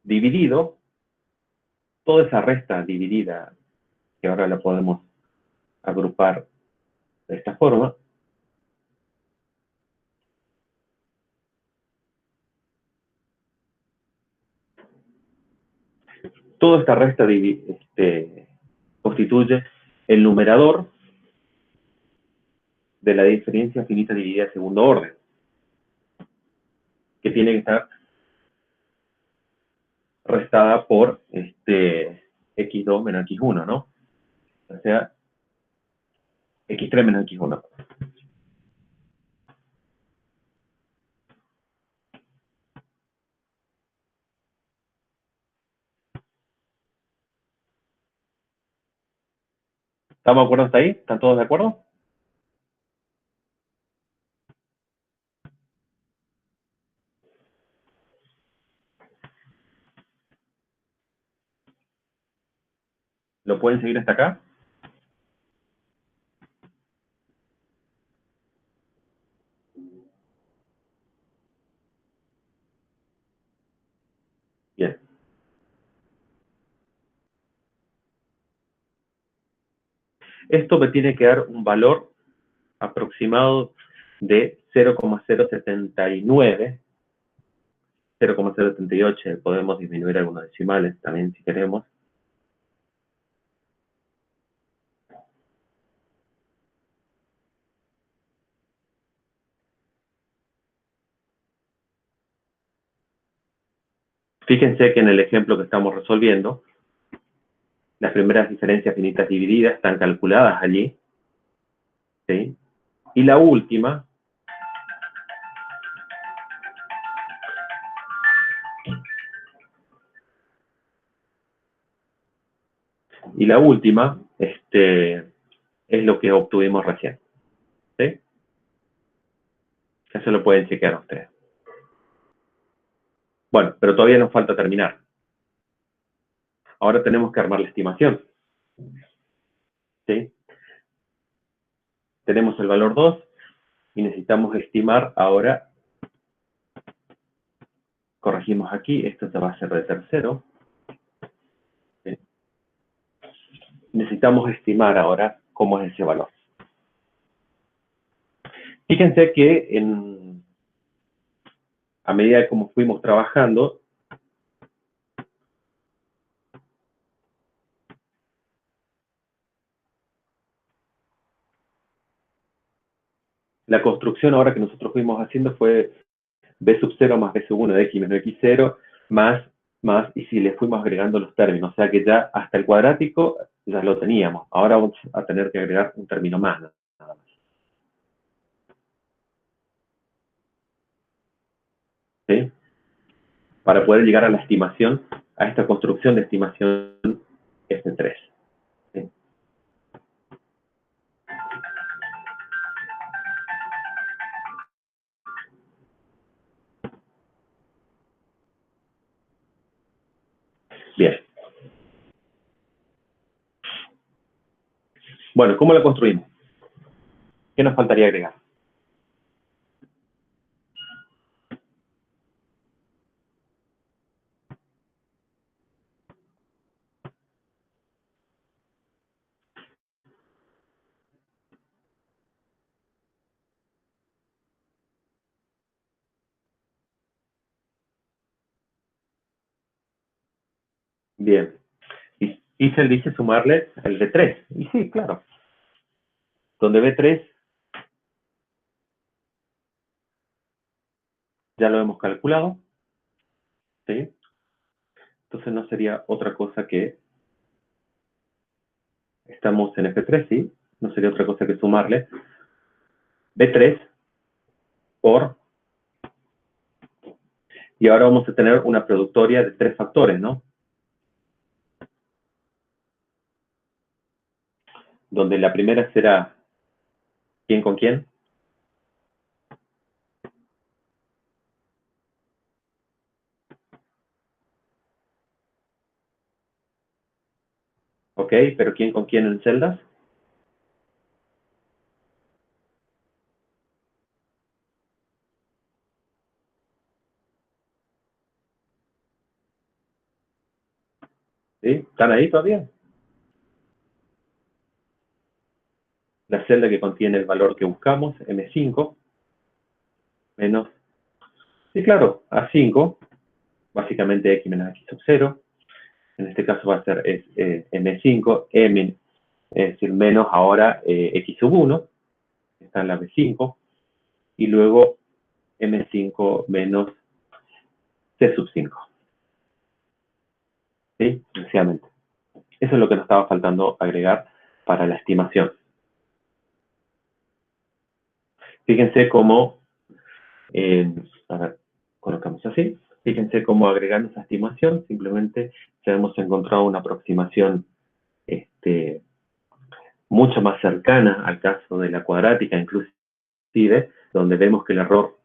[SPEAKER 1] dividido, toda esa resta dividida, que ahora la podemos agrupar de esta forma, toda esta resta constituye el numerador de la diferencia finita dividida de segundo orden, que tiene que estar restada por x2 menos x1, ¿no? O sea, x3 menos x1. ¿Estamos de acuerdo hasta ahí? ¿Están todos de acuerdo? ¿Lo pueden seguir hasta acá? Bien. Esto me tiene que dar un valor aproximado de 0,079, 0,078, podemos disminuir algunos decimales también si queremos. Fíjense que en el ejemplo que estamos resolviendo, las primeras diferencias finitas divididas están calculadas allí, ¿sí? Y la última, es lo que obtuvimos recién, ¿sí? Eso lo pueden chequear ustedes. Bueno, pero todavía nos falta terminar. Ahora tenemos que armar la estimación, ¿sí? Tenemos el valor 2 y necesitamos estimar ahora, corregimos aquí, esto se va a hacer de tercero, ¿sí? Necesitamos estimar ahora cómo es ese valor. Fíjense que a medida de cómo fuimos trabajando, la construcción ahora que nosotros fuimos haciendo fue b sub 0 más b sub 1 de x menos x0 más, y si le fuimos agregando los términos, o sea que ya hasta el cuadrático ya lo teníamos. Ahora vamos a tener que agregar un término más, nada más. ¿Sí? Para poder llegar a la estimación, a esta construcción de estimación F3. ¿Sí? Bien. Bueno, ¿cómo la construimos? ¿Qué nos faltaría agregar? Bien. Y se dice sumarle el de 3. Y sí, claro. Donde B3 ya lo hemos calculado. ¿Sí? Entonces no sería otra cosa que Estamos en F3, ¿sí? No sería otra cosa que sumarle B3 por... Y ahora vamos a tener una productoria de 3 factores, ¿no? Donde la primera será ¿quién con quién? ¿Ok? ¿Pero quién con quién en celdas? ¿Sí? ¿Están ahí todavía? La celda que contiene el valor que buscamos, M5, menos... Sí, claro, A5, básicamente X menos X sub 0. En este caso va a ser M5, M, es decir, menos ahora X sub 1, está en la B5, y luego M5 menos C sub 5. ¿Sí? Sencillamente. Eso es lo que nos estaba faltando agregar para la estimación. Fíjense cómo, a ver, colocamos así. Fíjense cómo agregando esa estimación, simplemente ya hemos encontrado una aproximación mucho más cercana al caso de la cuadrática, inclusive, donde vemos que el error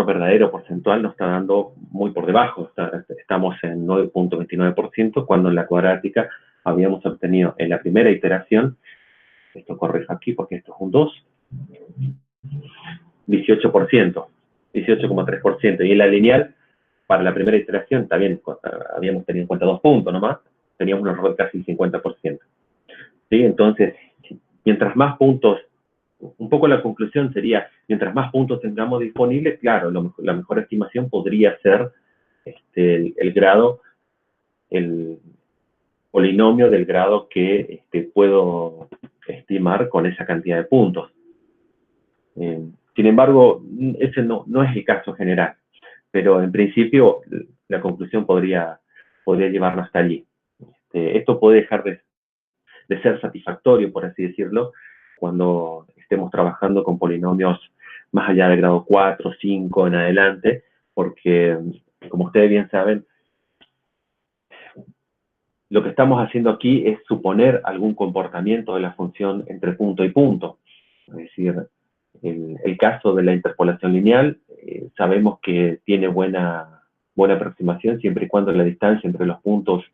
[SPEAKER 1] verdadero porcentual nos está dando muy por debajo. Estamos en 9.29%, cuando en la cuadrática habíamos obtenido en la primera iteración, esto corrijo aquí porque esto es un 2, 18%, 18,3%. Y en la lineal, para la primera iteración, también habíamos tenido en cuenta 2 puntos nomás, teníamos un error de casi el 50%. ¿Sí? Entonces, mientras más puntos, un poco la conclusión sería, mientras más puntos tengamos disponibles, claro, la mejor estimación podría ser el grado, el polinomio del grado que puedo estimar con esa cantidad de puntos. Sin embargo, ese no es el caso general, pero en principio la conclusión podría llevarnos hasta allí. Esto puede dejar de ser satisfactorio, por así decirlo, cuando estemos trabajando con polinomios más allá del grado 4, 5 en adelante, porque, como ustedes bien saben, lo que estamos haciendo aquí es suponer algún comportamiento de la función entre punto y punto. Es decir, el caso de la interpolación lineal, sabemos que tiene buena aproximación siempre y cuando la distancia entre los puntos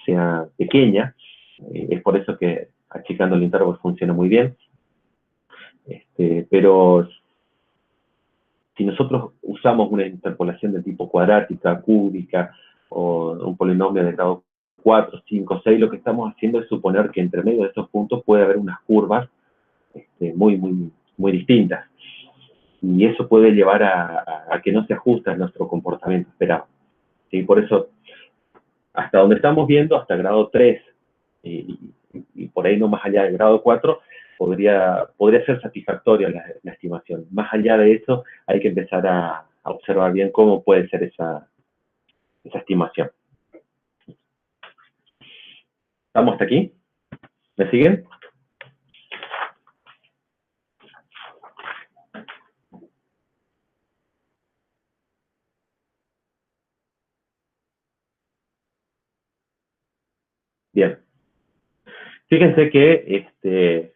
[SPEAKER 1] sea pequeña. Es por eso que achicando el intervalo funciona muy bien. Pero si nosotros usamos una interpolación de tipo cuadrática, cúbica, o un polinomio de grado 4, 5, 6, lo que estamos haciendo es suponer que entre medio de estos puntos puede haber unas curvas muy distintas. Y eso puede llevar a que no se ajuste a nuestro comportamiento esperado. ¿Sí? Por eso, hasta donde estamos viendo, hasta grado 3, y por ahí no más allá del grado 4, podría ser satisfactoria la estimación. Más allá de eso, hay que empezar a observar bien cómo puede ser esa estimación. ¿Estamos hasta aquí? ¿Me siguen? Bien. Fíjense que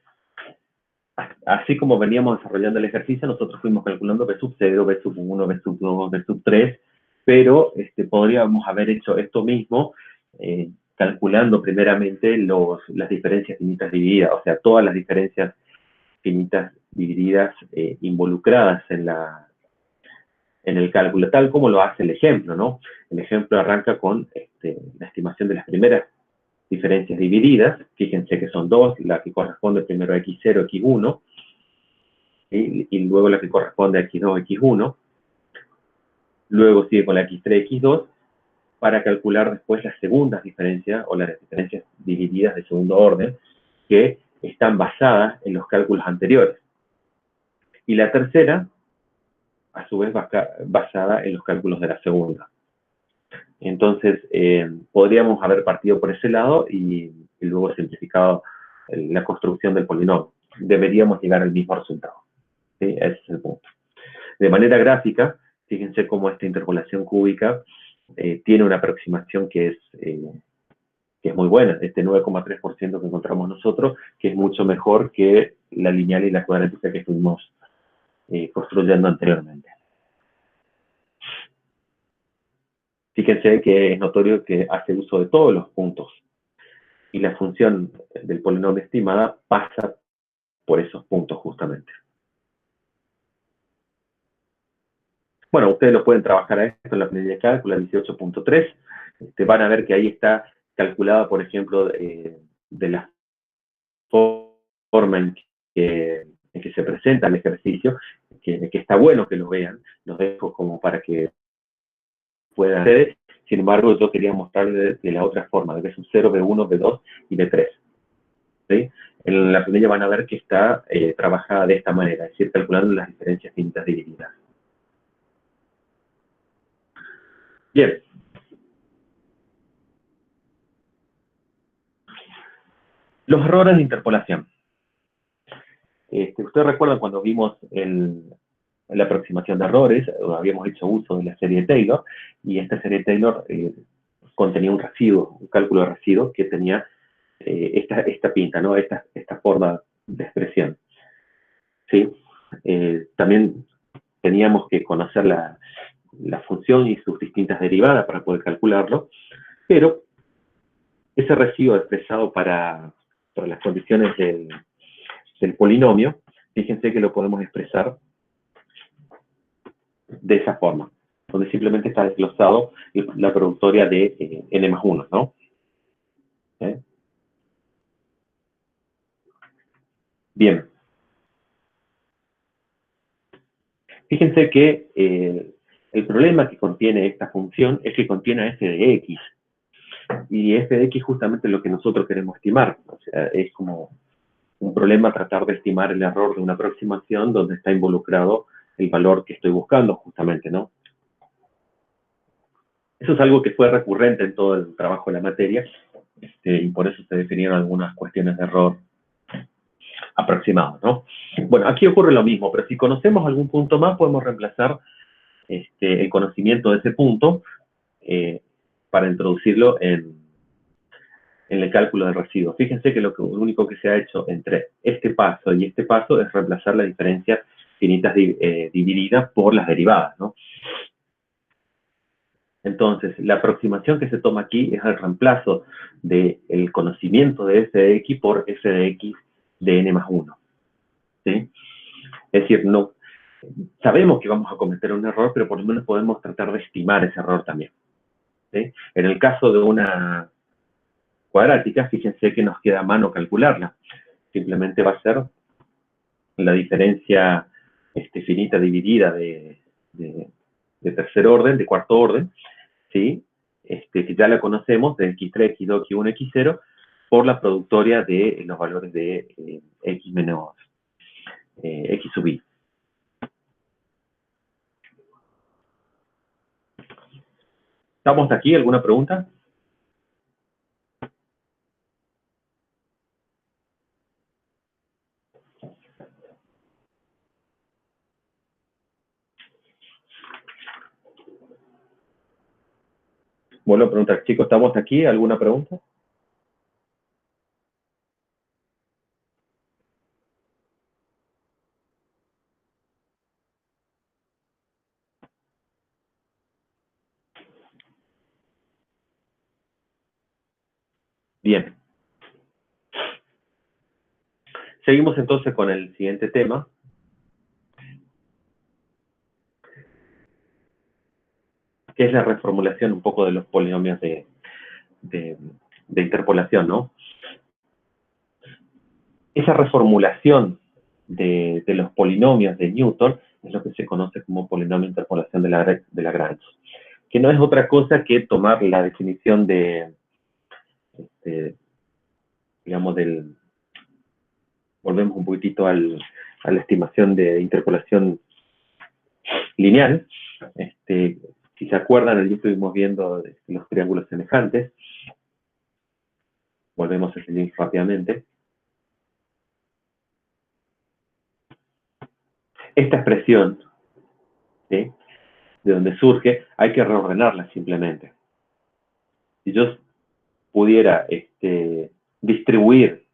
[SPEAKER 1] así como veníamos desarrollando el ejercicio, nosotros fuimos calculando B sub 0, B sub 1, B sub 2, B sub 3, pero podríamos haber hecho esto mismo calculando primeramente las diferencias finitas divididas, o sea, todas las diferencias finitas divididas involucradas en el cálculo, tal como lo hace el ejemplo, ¿no? El ejemplo arranca con la estimación de las primeras diferencias divididas, fíjense que son dos, la que corresponde primero a x0, x1, y luego la que corresponde a x2, x1, luego sigue con la x3, x2, para calcular después las segundas diferencias, o las diferencias divididas de segundo orden, que están basadas en los cálculos anteriores. Y la tercera, a su vez, basada en los cálculos de la segunda. Entonces, podríamos haber partido por ese lado y luego simplificado la construcción del polinomio. Deberíamos llegar al mismo resultado. ¿Sí? Ese es el punto. De manera gráfica, fíjense cómo esta interpolación cúbica tiene una aproximación que es muy buena, este 9,3% que encontramos nosotros, que es mucho mejor que la lineal y la cuadrática que estuvimos construyendo anteriormente. Fíjense que es notorio que hace uso de todos los puntos y la función del polinomio estimada pasa por esos puntos justamente. Bueno, ustedes lo pueden trabajar a esto en la planilla de cálculo, la 18.3. Van a ver que ahí está calculada, por ejemplo, de la forma en que se presenta el ejercicio, que está bueno que lo vean. Los dejo como para que puedan hacer. Sin embargo, yo quería mostrarles de la otra forma, de que es un 0, B1, B2 y B3. ¿Sí? En la planilla van a ver que está trabajada de esta manera, es decir, calculando las diferencias finitas divididas. Bien. Los errores de interpolación. Ustedes recuerdan cuando vimos la aproximación de errores, habíamos hecho uso de la serie Taylor, y esta serie Taylor contenía un residuo, un cálculo de residuo que tenía esta pinta, ¿no? Esta forma de expresión. ¿Sí? También teníamos que conocer la función y sus distintas derivadas para poder calcularlo, pero ese residuo expresado para las condiciones del polinomio, fíjense que lo podemos expresar de esa forma, donde simplemente está desglosado la productoria de n más 1, ¿no? Bien. Fíjense que el problema que contiene esta función es que contiene a f de x. Y f de x justamente es lo que nosotros queremos estimar. O sea, es como un problema tratar de estimar el error de una aproximación donde está involucrado el valor que estoy buscando justamente, ¿no? Eso es algo que fue recurrente en todo el trabajo de la materia, y por eso se definieron algunas cuestiones de error aproximados, ¿no? Bueno, aquí ocurre lo mismo, pero si conocemos algún punto más, podemos reemplazar el conocimiento de ese punto para introducirlo en el cálculo del residuo. Fíjense que lo único que se ha hecho entre este paso y este paso es reemplazar las diferencias finitas divididas por las derivadas, ¿no? Entonces, la aproximación que se toma aquí es el reemplazo del conocimiento de f de x por f de x de n más 1. ¿Sí? Es decir, no, sabemos que vamos a cometer un error, pero por lo menos podemos tratar de estimar ese error también. ¿Sí? En el caso de una cuadrática, fíjense que nos queda a mano calcularla. Simplemente va a ser la diferencia finita dividida de tercer orden, de cuarto orden, ¿sí? Que ya la conocemos, de x3, x2, x1, x0, por la productoria de los valores de x menos x sub i. ¿Estamos hasta aquí? ¿Alguna pregunta? Vuelvo a preguntar, chicos, ¿estamos aquí? ¿Alguna pregunta? Bien. Seguimos entonces con el siguiente tema. Que es la reformulación un poco de los polinomios de interpolación, ¿no? Esa reformulación de los polinomios de Newton es lo que se conoce como polinomio de interpolación de Lagrange, que no es otra cosa que tomar la definición digamos, volvemos un poquitito a la estimación de interpolación lineal. se acuerdan, allí estuvimos viendo los triángulos semejantes. Volvemos a ese link rápidamente. Esta expresión, ¿sí?, de donde surge, hay que reordenarla simplemente. Si yo pudiera distribuir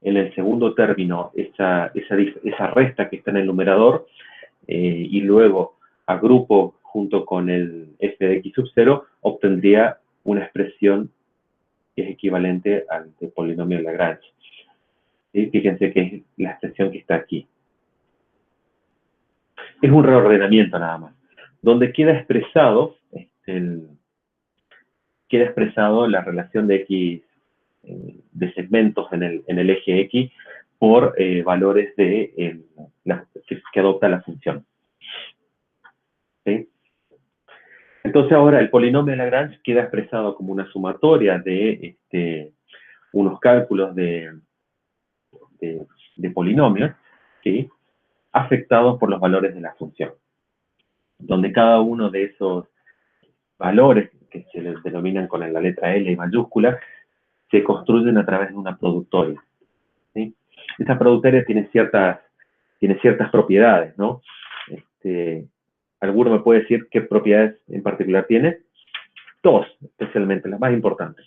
[SPEAKER 1] en el segundo término esa resta que está en el numerador, y luego agrupo junto con el f de x sub 0, obtendría una expresión que es equivalente al del polinomio de Lagrange. ¿Sí? Fíjense que es la expresión que está aquí. Es un reordenamiento nada más, donde queda expresado la relación de x de segmentos en el eje x por valores que adopta la función. ¿Sí? Entonces ahora el polinomio de Lagrange queda expresado como una sumatoria de unos cálculos de polinomios, ¿sí?, afectados por los valores de la función, donde cada uno de esos valores, que se les denominan con la letra L mayúscula, se construyen a través de una productoria. ¿Sí? Esta productoria tiene ciertas propiedades, ¿no? ¿Alguno me puede decir qué propiedades en particular tiene? Dos, especialmente, las más importantes.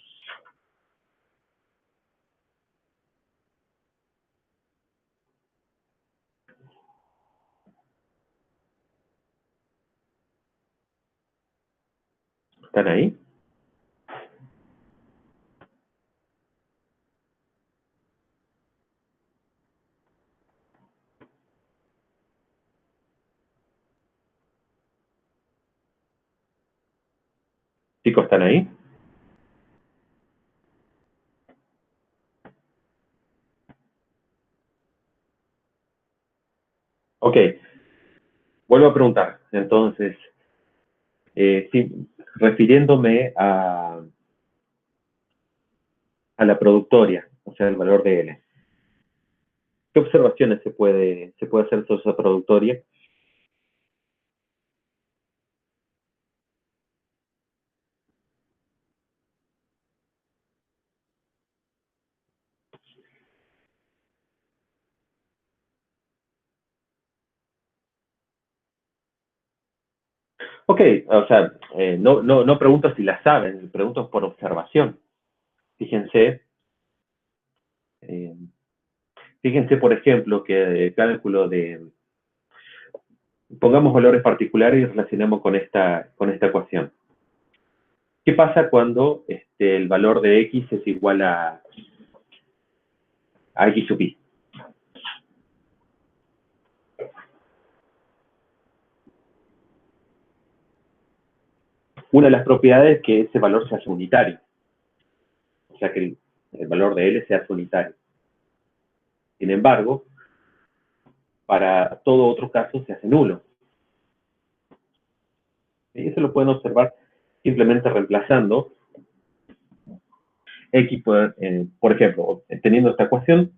[SPEAKER 1] ¿Están ahí? ¿Chicos, están ahí? Ok. Vuelvo a preguntar. Entonces, sí, refiriéndome a la productoria, o sea, el valor de L. ¿Qué observaciones se puede hacer sobre esa productoria? Ok, o sea, no pregunto si la saben, pregunto por observación. Fíjense, por ejemplo, que el cálculo pongamos valores particulares y relacionemos con esta ecuación. ¿Qué pasa cuando el valor de x es igual a x sub i? Una de las propiedades es que ese valor se hace unitario. O sea, que el valor de L se hace unitario. Sin embargo, para todo otro caso se hace nulo. Y eso lo pueden observar simplemente reemplazando x por ejemplo, teniendo esta ecuación,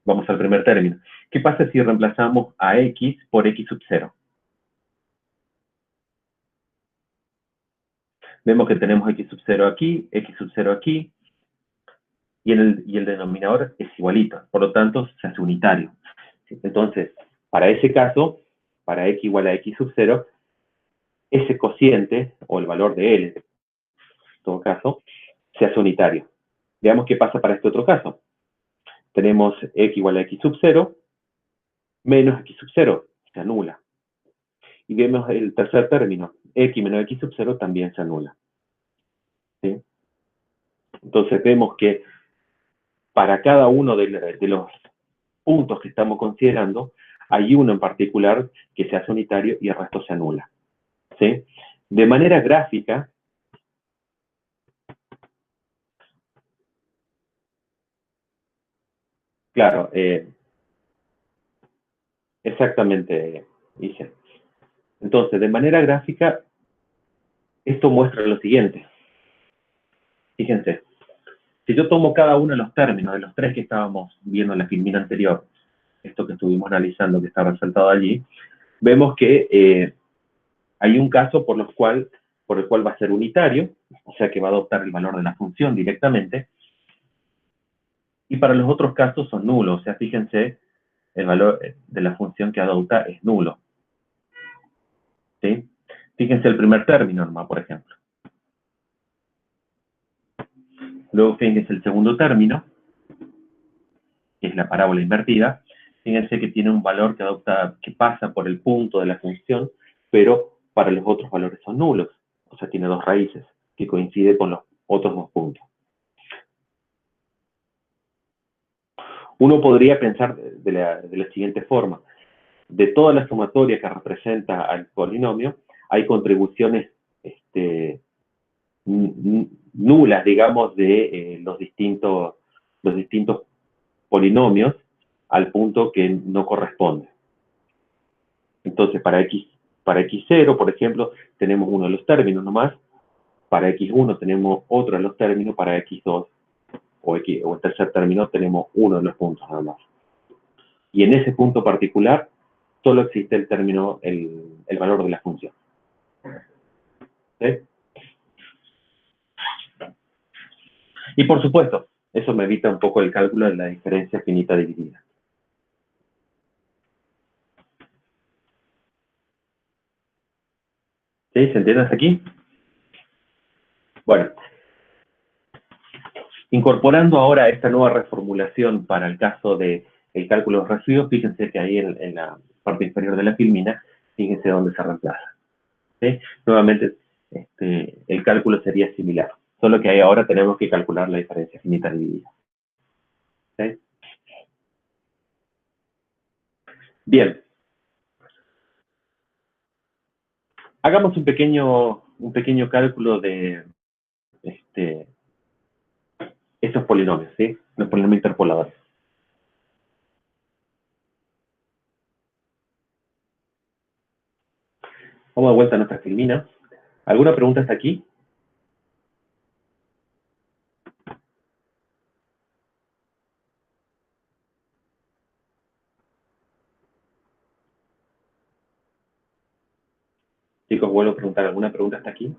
[SPEAKER 1] vamos al primer término. ¿Qué pasa si reemplazamos a x por x sub 0? Vemos que tenemos x sub 0 aquí, x sub 0 aquí, y el denominador es igualito, por lo tanto se hace unitario. Entonces, para ese caso, para x igual a x sub 0, ese cociente, o el valor de L, en todo caso, se hace unitario. Veamos qué pasa para este otro caso. Tenemos x igual a x sub 0, menos x sub 0, se anula. Y vemos el tercer término, x menos x sub 0 también se anula. ¿Sí? Entonces vemos que para cada uno de los puntos que estamos considerando, hay uno en particular que se hace unitario y el resto se anula. ¿Sí? De manera gráfica, claro, exactamente, dice. Entonces, de manera gráfica, esto muestra lo siguiente. Fíjense, si yo tomo cada uno de los términos, de los tres que estábamos viendo en la filmina anterior, esto que estuvimos analizando, que está resaltado allí, vemos que Hay un caso por el cual va a ser unitario, o sea que va a adoptar el valor de la función directamente, y para los otros casos son nulos, o sea, fíjense, el valor de la función que adopta es nulo. ¿Sí? Fíjense el primer término nomás, por ejemplo. Luego fíjense el segundo término, que es la parábola invertida. Fíjense que tiene un valor que adopta, que pasa por el punto de la función, pero para los otros valores son nulos. O sea, tiene dos raíces, que coincide con los otros dos puntos. Uno podría pensar de la siguiente forma. De toda la sumatoria que representa al polinomio, hay contribuciones nulas, digamos, de los distintos polinomios al punto que no corresponde. Entonces, para x0, por ejemplo, tenemos uno de los términos nomás, para x1 tenemos otro de los términos, para x2 o el tercer término tenemos uno de los puntos nada más. Y en ese punto particular, solo existe el término, el valor de la función. ¿Sí? Y por supuesto, eso me evita un poco el cálculo de la diferencia finita dividida. ¿Sí? ¿Se entiende hasta aquí? Bueno, incorporando ahora esta nueva reformulación para el caso del cálculo de residuos, fíjense que ahí en la parte inferior de la filmina, fíjense dónde se reemplaza. ¿Sí? Nuevamente, el cálculo sería similar, solo que ahí ahora tenemos que calcular la diferencia finita dividida. ¿Sí? Bien. Hagamos un pequeño cálculo de estos polinomios, ¿sí? Los polinomios interpoladores. Vamos de vuelta a nuestra filmina. ¿Alguna pregunta hasta aquí? Chicos, vuelvo a preguntar, ¿alguna pregunta hasta aquí?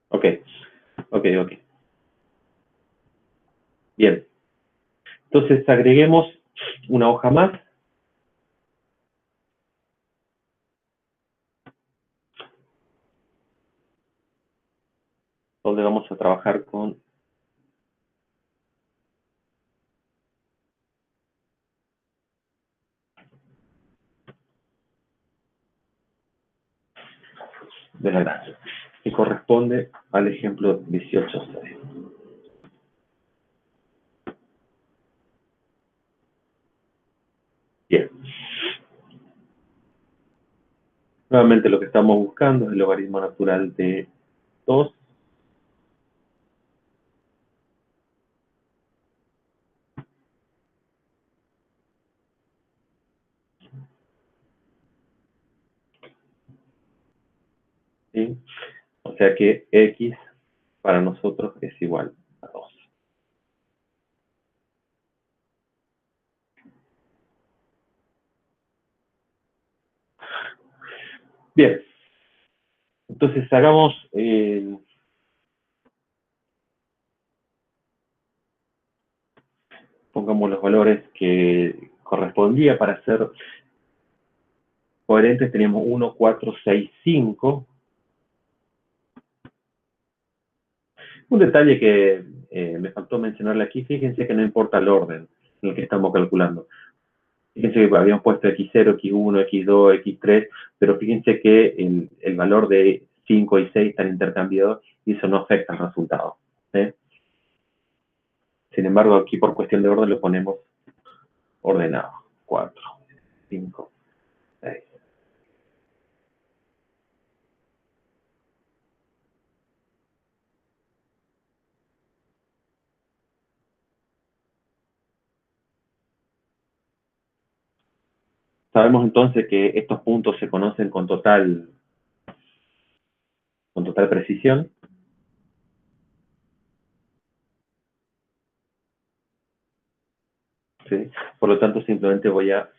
[SPEAKER 1] Ok. Bien. Entonces, agreguemos una hoja más. Donde vamos a trabajar con de la gracia, que corresponde al ejemplo 18.6. Bien. Nuevamente lo que estamos buscando es el logaritmo natural de 2. ¿Sí? O sea que x para nosotros es igual a 2. Bien. Entonces hagamos... pongamos los valores que correspondía para ser coherentes. Teníamos 1, 4, 6, 5. Un detalle que me faltó mencionarle aquí, fíjense que no importa el orden en el que estamos calculando. Fíjense que habíamos puesto x0, x1, x2, x3, pero fíjense que el valor de 5 y 6 están intercambiados y eso no afecta al resultado. ¿Sí? Sin embargo, aquí por cuestión de orden lo ponemos ordenado. 4, 5, 6. Sabemos entonces que estos puntos se conocen con total precisión. ¿Sí? Por lo tanto, simplemente voy a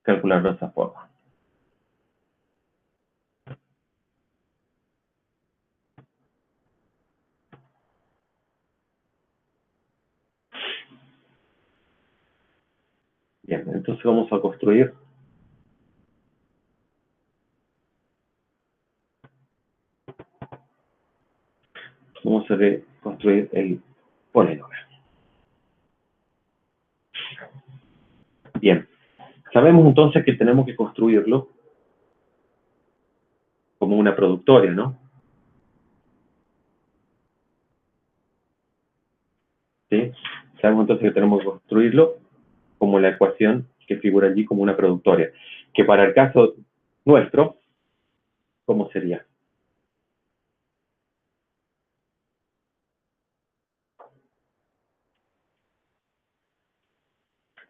[SPEAKER 1] calcularlo de esa forma. Bien, entonces vamos a construir. Vamos a construir el polinomio. Bien, sabemos entonces que tenemos que construirlo como una productoria, ¿no? ¿Sí? Sabemos entonces que tenemos que construirlo como la ecuación que figura allí como una productoria. Que para el caso nuestro, ¿cómo sería?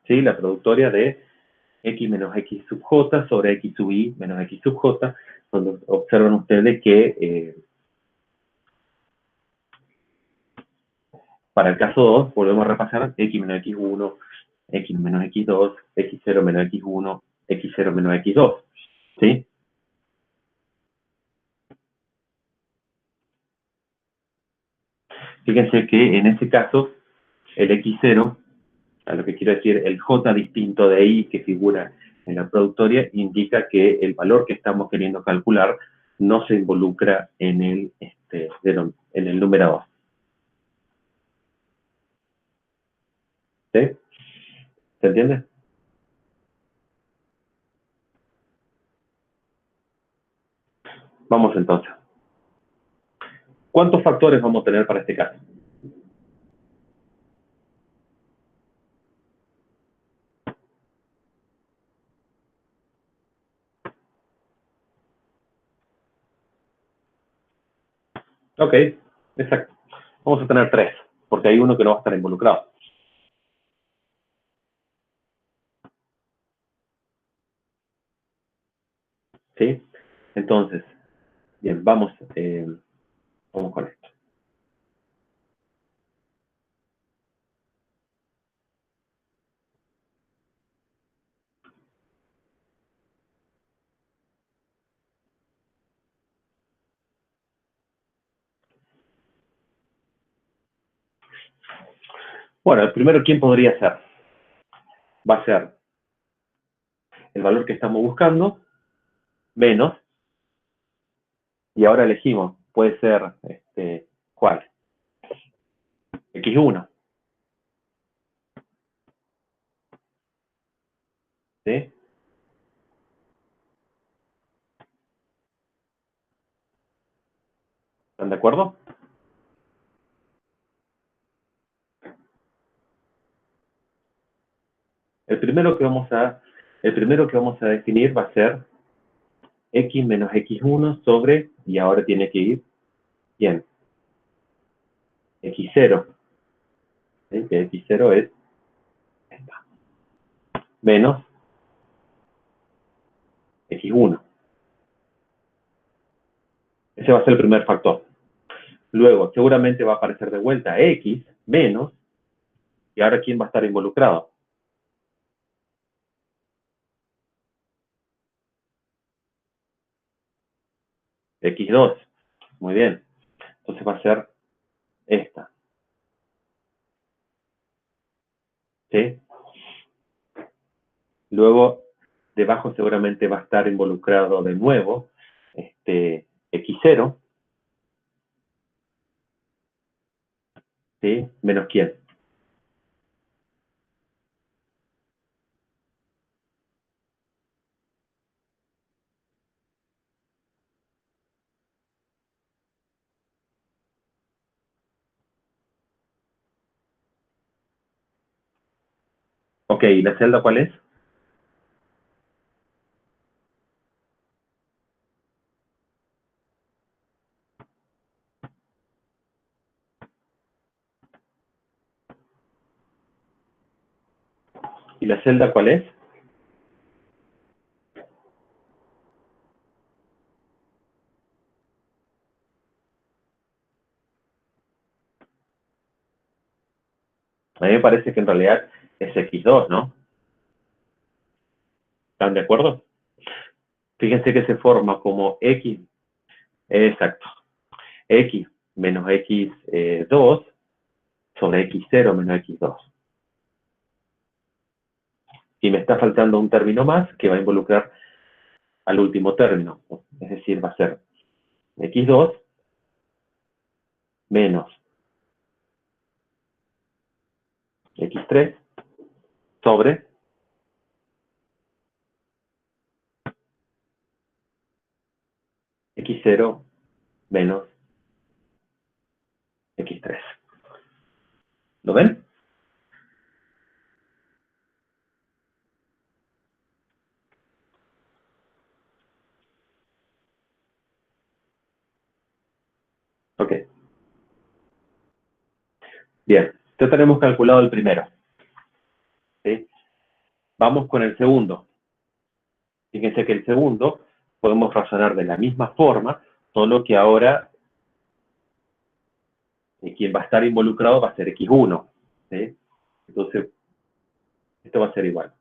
[SPEAKER 1] ¿Sí? La productoria de x menos x sub j sobre x sub y menos x sub j, donde observan ustedes que para el caso 2 volvemos a repasar x menos x1, x menos x2, x0 menos x1, x0 menos x2, ¿sí? Fíjense que en este caso el x0, a lo que quiero decir, el j distinto de y que figura en la productoria, indica que el valor que estamos queriendo calcular no se involucra en el numerador. ¿Sí? ¿Se entiende? Vamos entonces. ¿Cuántos factores vamos a tener para este caso? Ok, exacto. Vamos a tener 3, porque hay uno que no va a estar involucrado. ¿Sí? Entonces, bien, vamos con esto. Bueno, el primero, ¿quién podría ser? Va a ser el valor que estamos buscando, menos, y ahora elegimos, puede ser, ¿cuál? X1, ¿sí? ¿Están de acuerdo? El primero que vamos a, el primero que vamos a definir va a ser x menos x1 sobre, y ahora tiene que ir, bien, x0, ¿sí? Que x0 es esta, menos x1. Ese va a ser el primer factor. Luego, seguramente va a aparecer de vuelta x menos, y ahora ¿quién va a estar involucrado? X2. Muy bien. Entonces va a ser esta. ¿Sí? Luego, debajo seguramente va a estar involucrado de nuevo X0. ¿Sí? ¿Menos quién? Ok, ¿y la celda cuál es? ¿Y la celda cuál es? A mí me parece que en realidad es X2, ¿no? ¿Están de acuerdo? Fíjense que se forma como x, exacto, x menos x2 sobre x0 menos x2. Y me está faltando un término más que va a involucrar al último término. Es decir, va a ser x2 menos x3 sobre x0 menos x3. ¿Lo ven? Ok. Bien. Ya tenemos calculado el primero. ¿Sí? Vamos con el segundo. Fíjense que el segundo podemos razonar de la misma forma, solo que ahora quien va a estar involucrado va a ser x1. ¿Sí? Entonces, esto va a ser igual.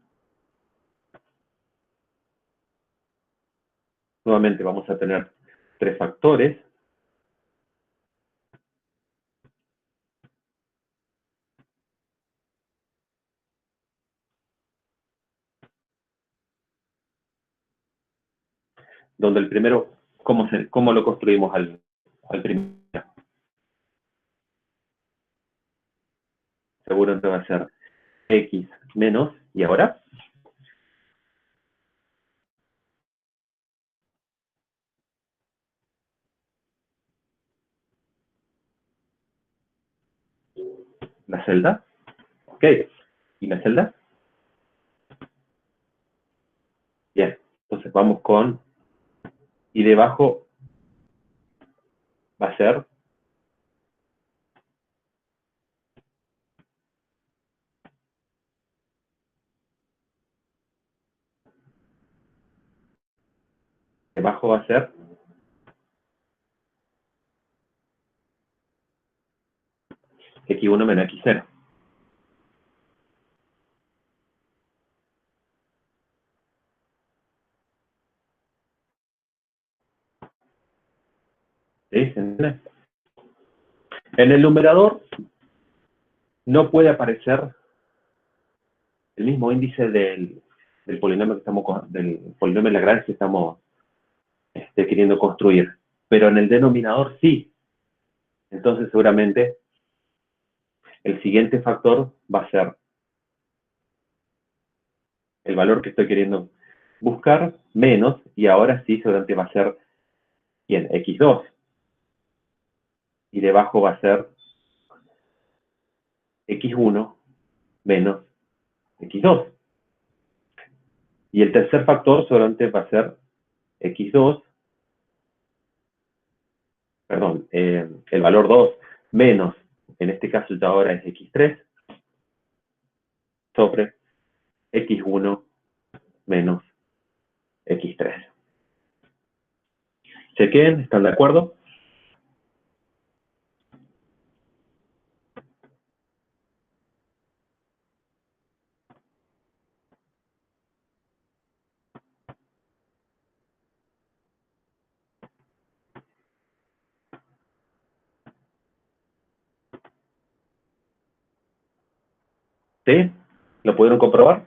[SPEAKER 1] Nuevamente vamos a tener tres factores. Donde el primero, ¿cómo lo construimos al primero? Seguro que va a ser x menos, y ahora la celda. Ok. ¿Y la celda? Bien. Entonces vamos con, y debajo va a ser debajo va a ser x1 menos x0. ¿Sí? ¿Se entiende? En el numerador no puede aparecer el mismo índice del polinomio del polinomio Lagrange que estamos queriendo construir, pero en el denominador sí. Entonces seguramente el siguiente factor va a ser el valor que estoy queriendo buscar menos, y ahora sí seguramente va a ser bien, x2, y debajo va a ser x1 menos x2. Y el tercer factor seguramente va a ser x2, perdón, el valor 2 menos, en este caso ya ahora es x3, sobre x1 menos x3. Chequen, ¿están de acuerdo? ¿Sí? ¿Lo pudieron comprobar?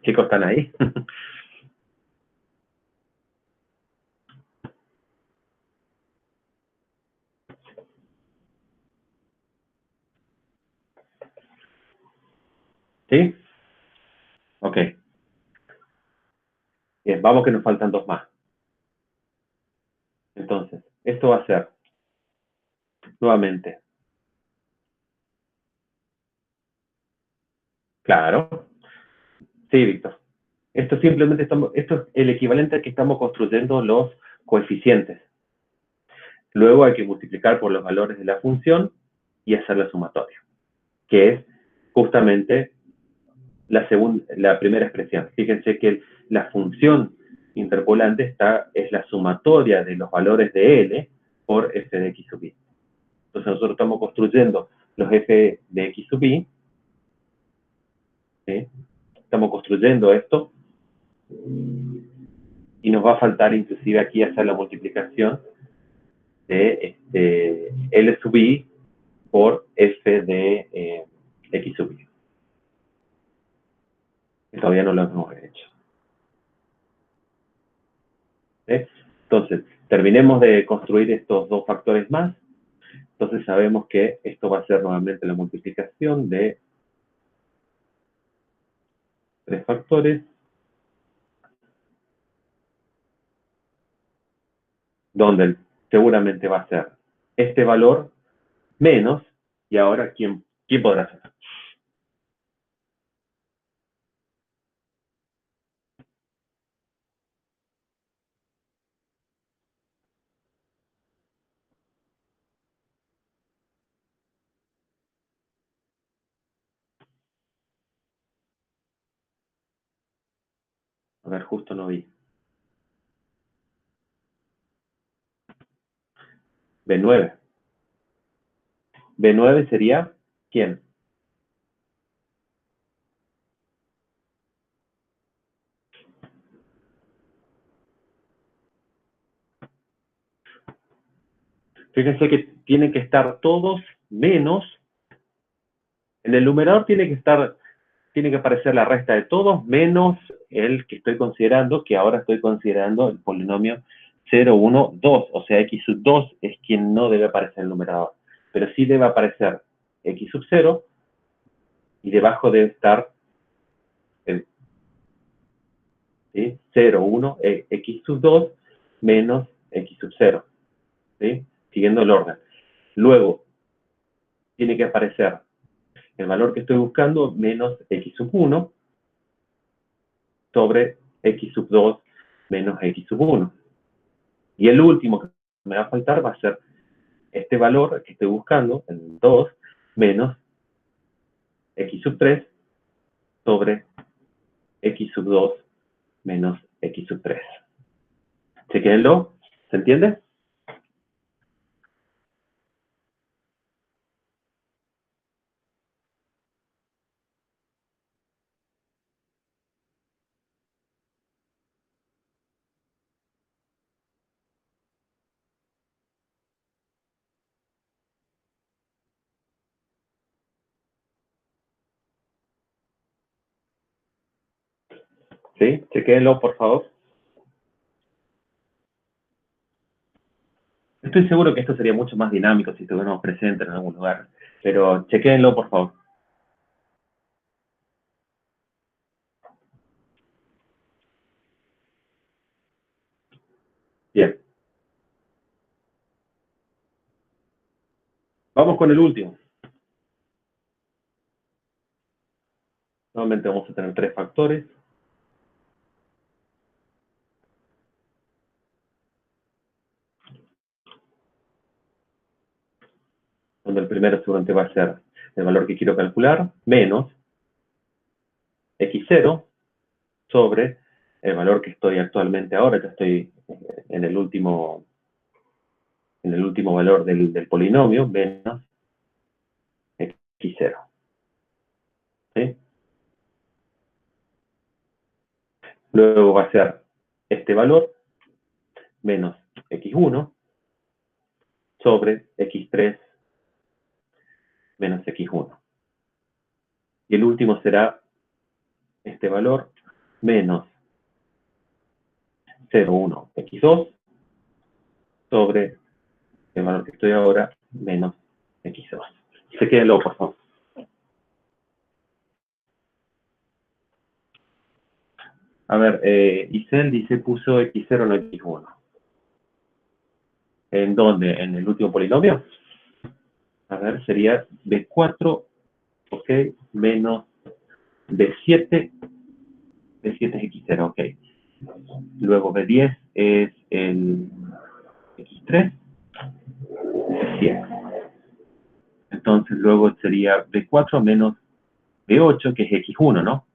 [SPEAKER 1] Chicos, ¿están ahí? ¿Sí? Ok. Bien, vamos que nos faltan dos más. Entonces, esto va a ser, nuevamente, claro. Sí, Víctor. Esto es el equivalente a que estamos construyendo los coeficientes. Luego hay que multiplicar por los valores de la función y hacer la sumatoria, que es justamente la primera expresión. Fíjense que la función interpolante es la sumatoria de los valores de L por f de x sub i. Entonces nosotros estamos construyendo los f de x sub i, ¿sí? Estamos construyendo esto, y nos va a faltar inclusive aquí hacer la multiplicación de L sub i por f de x sub i. Que todavía no lo hemos hecho. ¿Sí? Entonces, terminemos de construir estos dos factores más. Entonces sabemos que esto va a ser nuevamente la multiplicación de tres factores, donde seguramente va a ser este valor menos, y ahora, ¿quién podrá hacer? A ver, justo no vi. B9. B9 sería, ¿quién? Fíjense que tienen que estar todos menos, en el numerador tiene que aparecer la resta de todos menos el que estoy considerando, que ahora estoy considerando el polinomio 0, 1, 2, o sea, x sub 2 es quien no debe aparecer en el numerador, pero sí debe aparecer x sub 0, y debajo debe estar el, ¿sí? 0, 1, x sub 2 menos x sub 0, ¿sí? Siguiendo el orden. Luego, tiene que aparecer el valor que estoy buscando menos x sub 1 sobre x sub 2 menos x sub 1. Y el último que me va a faltar va a ser este valor que estoy buscando, el 2, menos x sub 3 sobre x sub 2 menos x sub 3. Chequenlo, ¿se entiende? ¿Sí? Chequenlo, por favor. Estoy seguro que esto sería mucho más dinámico si estuviéramos presentes en algún lugar, pero chequenlo, por favor. Bien. Vamos con el último. Nuevamente vamos a tener tres factores. Donde el primero seguramente va a ser el valor que quiero calcular, menos x0 sobre el valor que estoy actualmente ahora, ya estoy en el último valor del polinomio, menos x0. ¿Sí? Luego va a ser este valor menos x1 sobre x3 menos x1. Y el último será este valor menos 0,1 x2 sobre el valor que estoy ahora menos x2. Se quédenlo, por favor. A ver, Isel dice puso x0 no x1. ¿En dónde? ¿En el último polinomio? A ver, sería b4, ok, menos b7, b7 es x0, ok. Luego b10 es el x3, 100. Entonces luego sería b4 menos b8, que es x1, ¿no?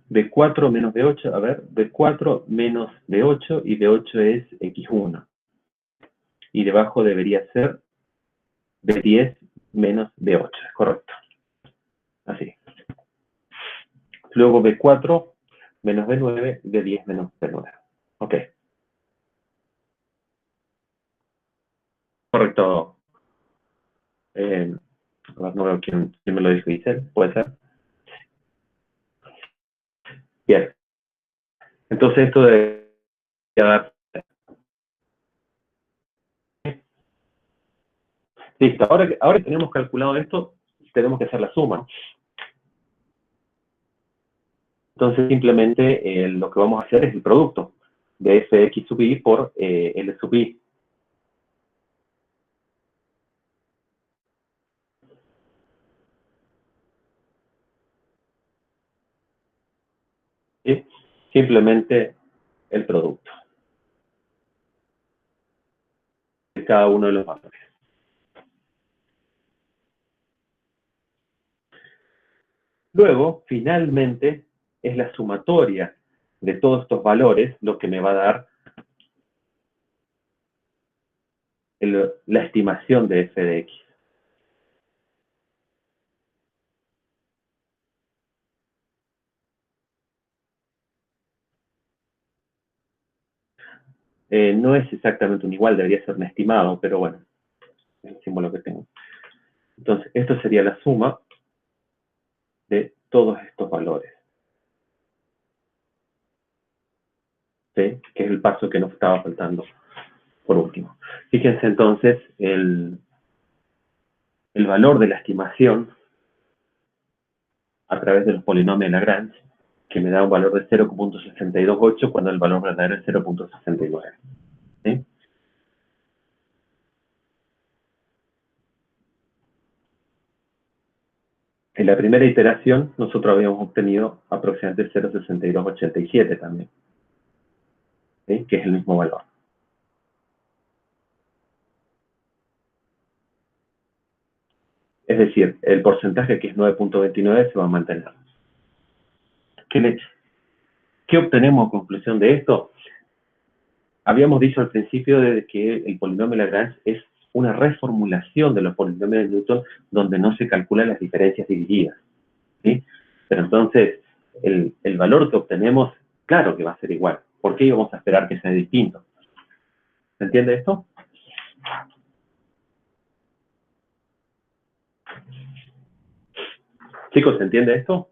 [SPEAKER 1] B4 menos B8, a ver, B4 menos B8 y B8 es X1. Y debajo debería ser B10 menos B8, es correcto. Así. Luego B4 menos B9, B10 menos B9. Ok. Correcto. A ver, no veo quién me lo dijo, Giselle, ¿puede ser? Bien. Entonces esto debería dar... Listo. Ahora que tenemos calculado esto, tenemos que hacer la suma. Entonces simplemente lo que vamos a hacer es el producto de fx sub i por L sub i. ¿Sí? Simplemente el producto de cada uno de los valores. Luego, finalmente, es la sumatoria de todos estos valores lo que me va a dar la estimación de f de x. No es exactamente un igual, debería ser un estimado, pero bueno, es el símbolo que tengo. Entonces, esto sería la suma de todos estos valores, ¿sí? Que es el paso que nos estaba faltando por último. Fíjense entonces el valor de la estimación a través de los polinomios de Lagrange, que me da un valor de 0.628 cuando el valor verdadero es 0.69. ¿Sí? En la primera iteración, nosotros habíamos obtenido aproximadamente 0.6287 también, ¿sí? Que es el mismo valor. Es decir, el porcentaje, que es 9.29, se va a mantener. ¿Qué obtenemos en conclusión de esto? Habíamos dicho al principio de que el polinomio Lagrange es una reformulación de los polinomios de Newton donde no se calculan las diferencias divididas, ¿sí? Pero entonces, el valor que obtenemos, claro que va a ser igual. ¿Por qué íbamos a esperar que sea distinto? ¿Se entiende esto? Chicos, ¿se entiende esto?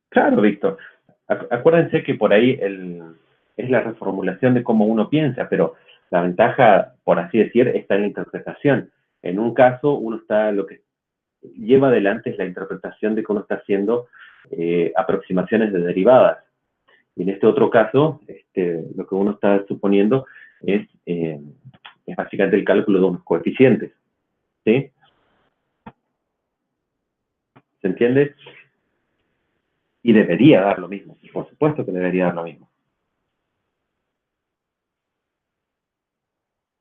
[SPEAKER 1] Claro, Víctor. Acuérdense que por ahí es la reformulación de cómo uno piensa, pero la ventaja, por así decir, está en la interpretación. En un caso, uno está, lo que lleva adelante es la interpretación de que uno está haciendo aproximaciones de derivadas. Y en este otro caso, lo que uno está suponiendo es básicamente el cálculo de unos coeficientes. ¿Sí? ¿Se entiende? Y debería dar lo mismo. Por supuesto que debería dar lo mismo.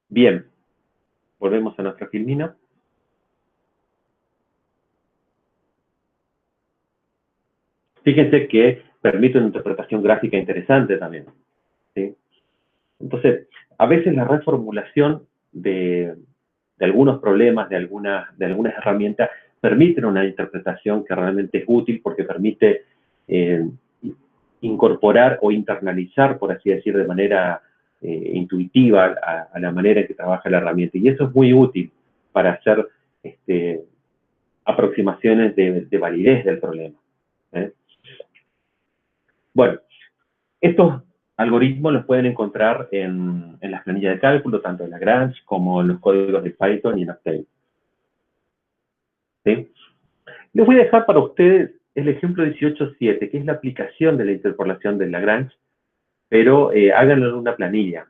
[SPEAKER 1] Bien, volvemos a nuestra filmina. Fíjense que permite una interpretación gráfica interesante también, ¿sí? Entonces, a veces la reformulación de algunos problemas, de algunas herramientas, permiten una interpretación que realmente es útil porque permite incorporar o internalizar, por así decir, de manera intuitiva a la manera en que trabaja la herramienta. Y eso es muy útil para hacer aproximaciones de validez del problema, ¿eh? Bueno, estos algoritmos los pueden encontrar en las planillas de cálculo, tanto en Lagrange como en los códigos de Python y en Octave, ¿sí? Les voy a dejar para ustedes el ejemplo 18.7, que es la aplicación de la interpolación de Lagrange, pero háganlo en una planilla,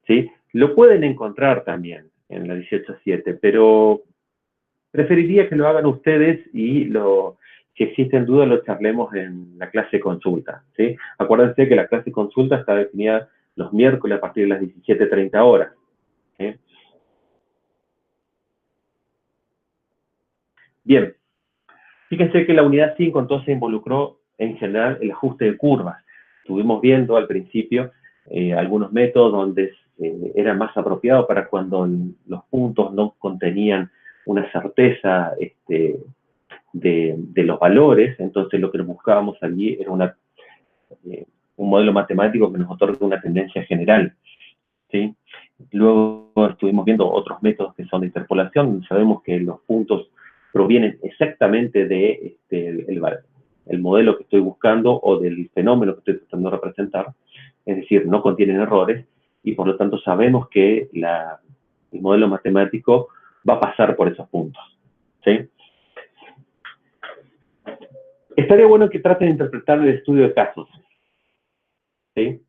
[SPEAKER 1] ¿sí? Lo pueden encontrar también en la 18.7, pero preferiría que lo hagan ustedes y si existen dudas, lo charlemos en la clase consulta, ¿sí? Acuérdense que la clase consulta está definida los miércoles a partir de las 17:30 horas, ¿sí? Bien, fíjense que la unidad 5 entonces involucró en general el ajuste de curvas. Estuvimos viendo al principio algunos métodos donde era más apropiado para cuando los puntos no contenían una certeza de los valores, entonces lo que buscábamos allí era un modelo matemático que nos otorgue una tendencia general, ¿sí? Luego estuvimos viendo otros métodos que son de interpolación. Sabemos que los puntos provienen exactamente de el modelo que estoy buscando o del fenómeno que estoy tratando de representar, es decir, no contienen errores y por lo tanto sabemos que el modelo matemático va a pasar por esos puntos, ¿sí? Estaría bueno que traten de interpretar el estudio de casos, ¿sí?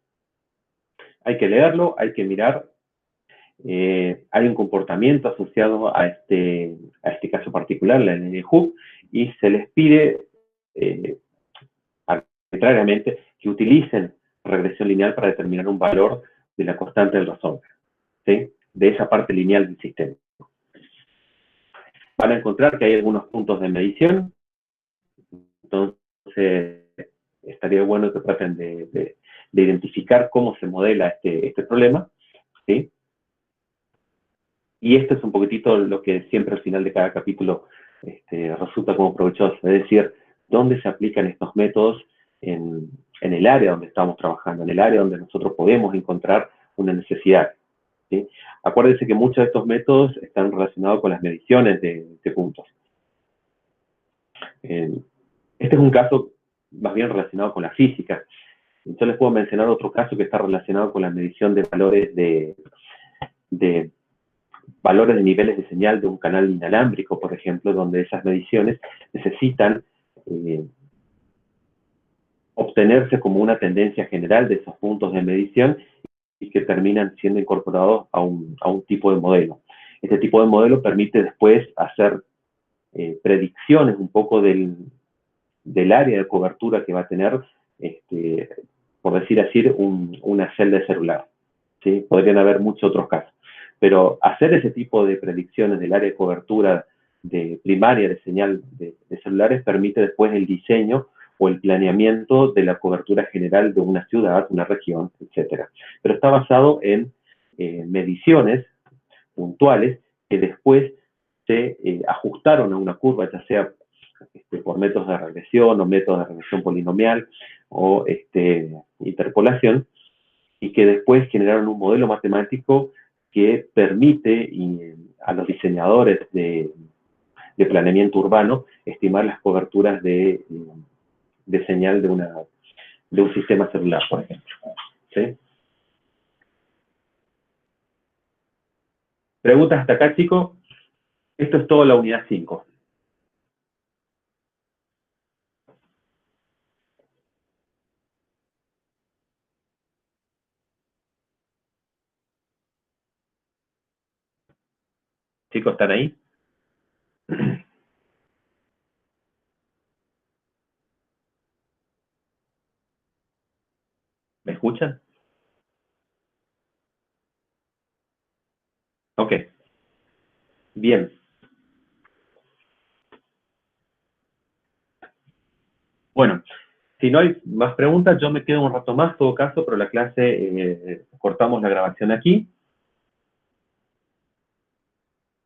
[SPEAKER 1] Hay que leerlo, hay que mirar. Hay un comportamiento asociado a este caso particular, la ley de Hooke, y se les pide arbitrariamente que utilicen regresión lineal para determinar un valor de la constante del razón, ¿sí? De esa parte lineal del sistema. Van a encontrar que hay algunos puntos de medición, entonces estaría bueno que traten de identificar cómo se modela este problema, ¿sí? Y esto es un poquitito lo que siempre al final de cada capítulo resulta como provechoso, es decir, dónde se aplican estos métodos en el área donde estamos trabajando, en el área donde nosotros podemos encontrar una necesidad, ¿sí? Acuérdense que muchos de estos métodos están relacionados con las mediciones de puntos. Este es un caso más bien relacionado con la física. Yo les puedo mencionar otro caso que está relacionado con la medición de valores de valores de niveles de señal de un canal inalámbrico, por ejemplo, donde esas mediciones necesitan obtenerse como una tendencia general de esos puntos de medición y que terminan siendo incorporados a un tipo de modelo. Este tipo de modelo permite después hacer predicciones un poco del área de cobertura que va a tener, por decir así, una celda de celular, ¿sí? Podrían haber muchos otros casos. Pero hacer ese tipo de predicciones del área de cobertura de primaria de señal de celulares permite después el diseño o el planeamiento de la cobertura general de una ciudad, una región, etcétera. Pero está basado en mediciones puntuales que después se ajustaron a una curva, ya sea por métodos de regresión o métodos de regresión polinomial o interpolación, y que después generaron un modelo matemático que permite a los diseñadores de planeamiento urbano estimar las coberturas de señal de un sistema celular, por ejemplo, ¿sí? ¿Preguntas hasta acá, chicos? Esto es todo la unidad 5. ¿Chicos, están ahí? ¿Me escuchan? Ok. Bien. Bueno, si no hay más preguntas, yo me quedo un rato más, en todo caso, pero la clase cortamos la grabación aquí.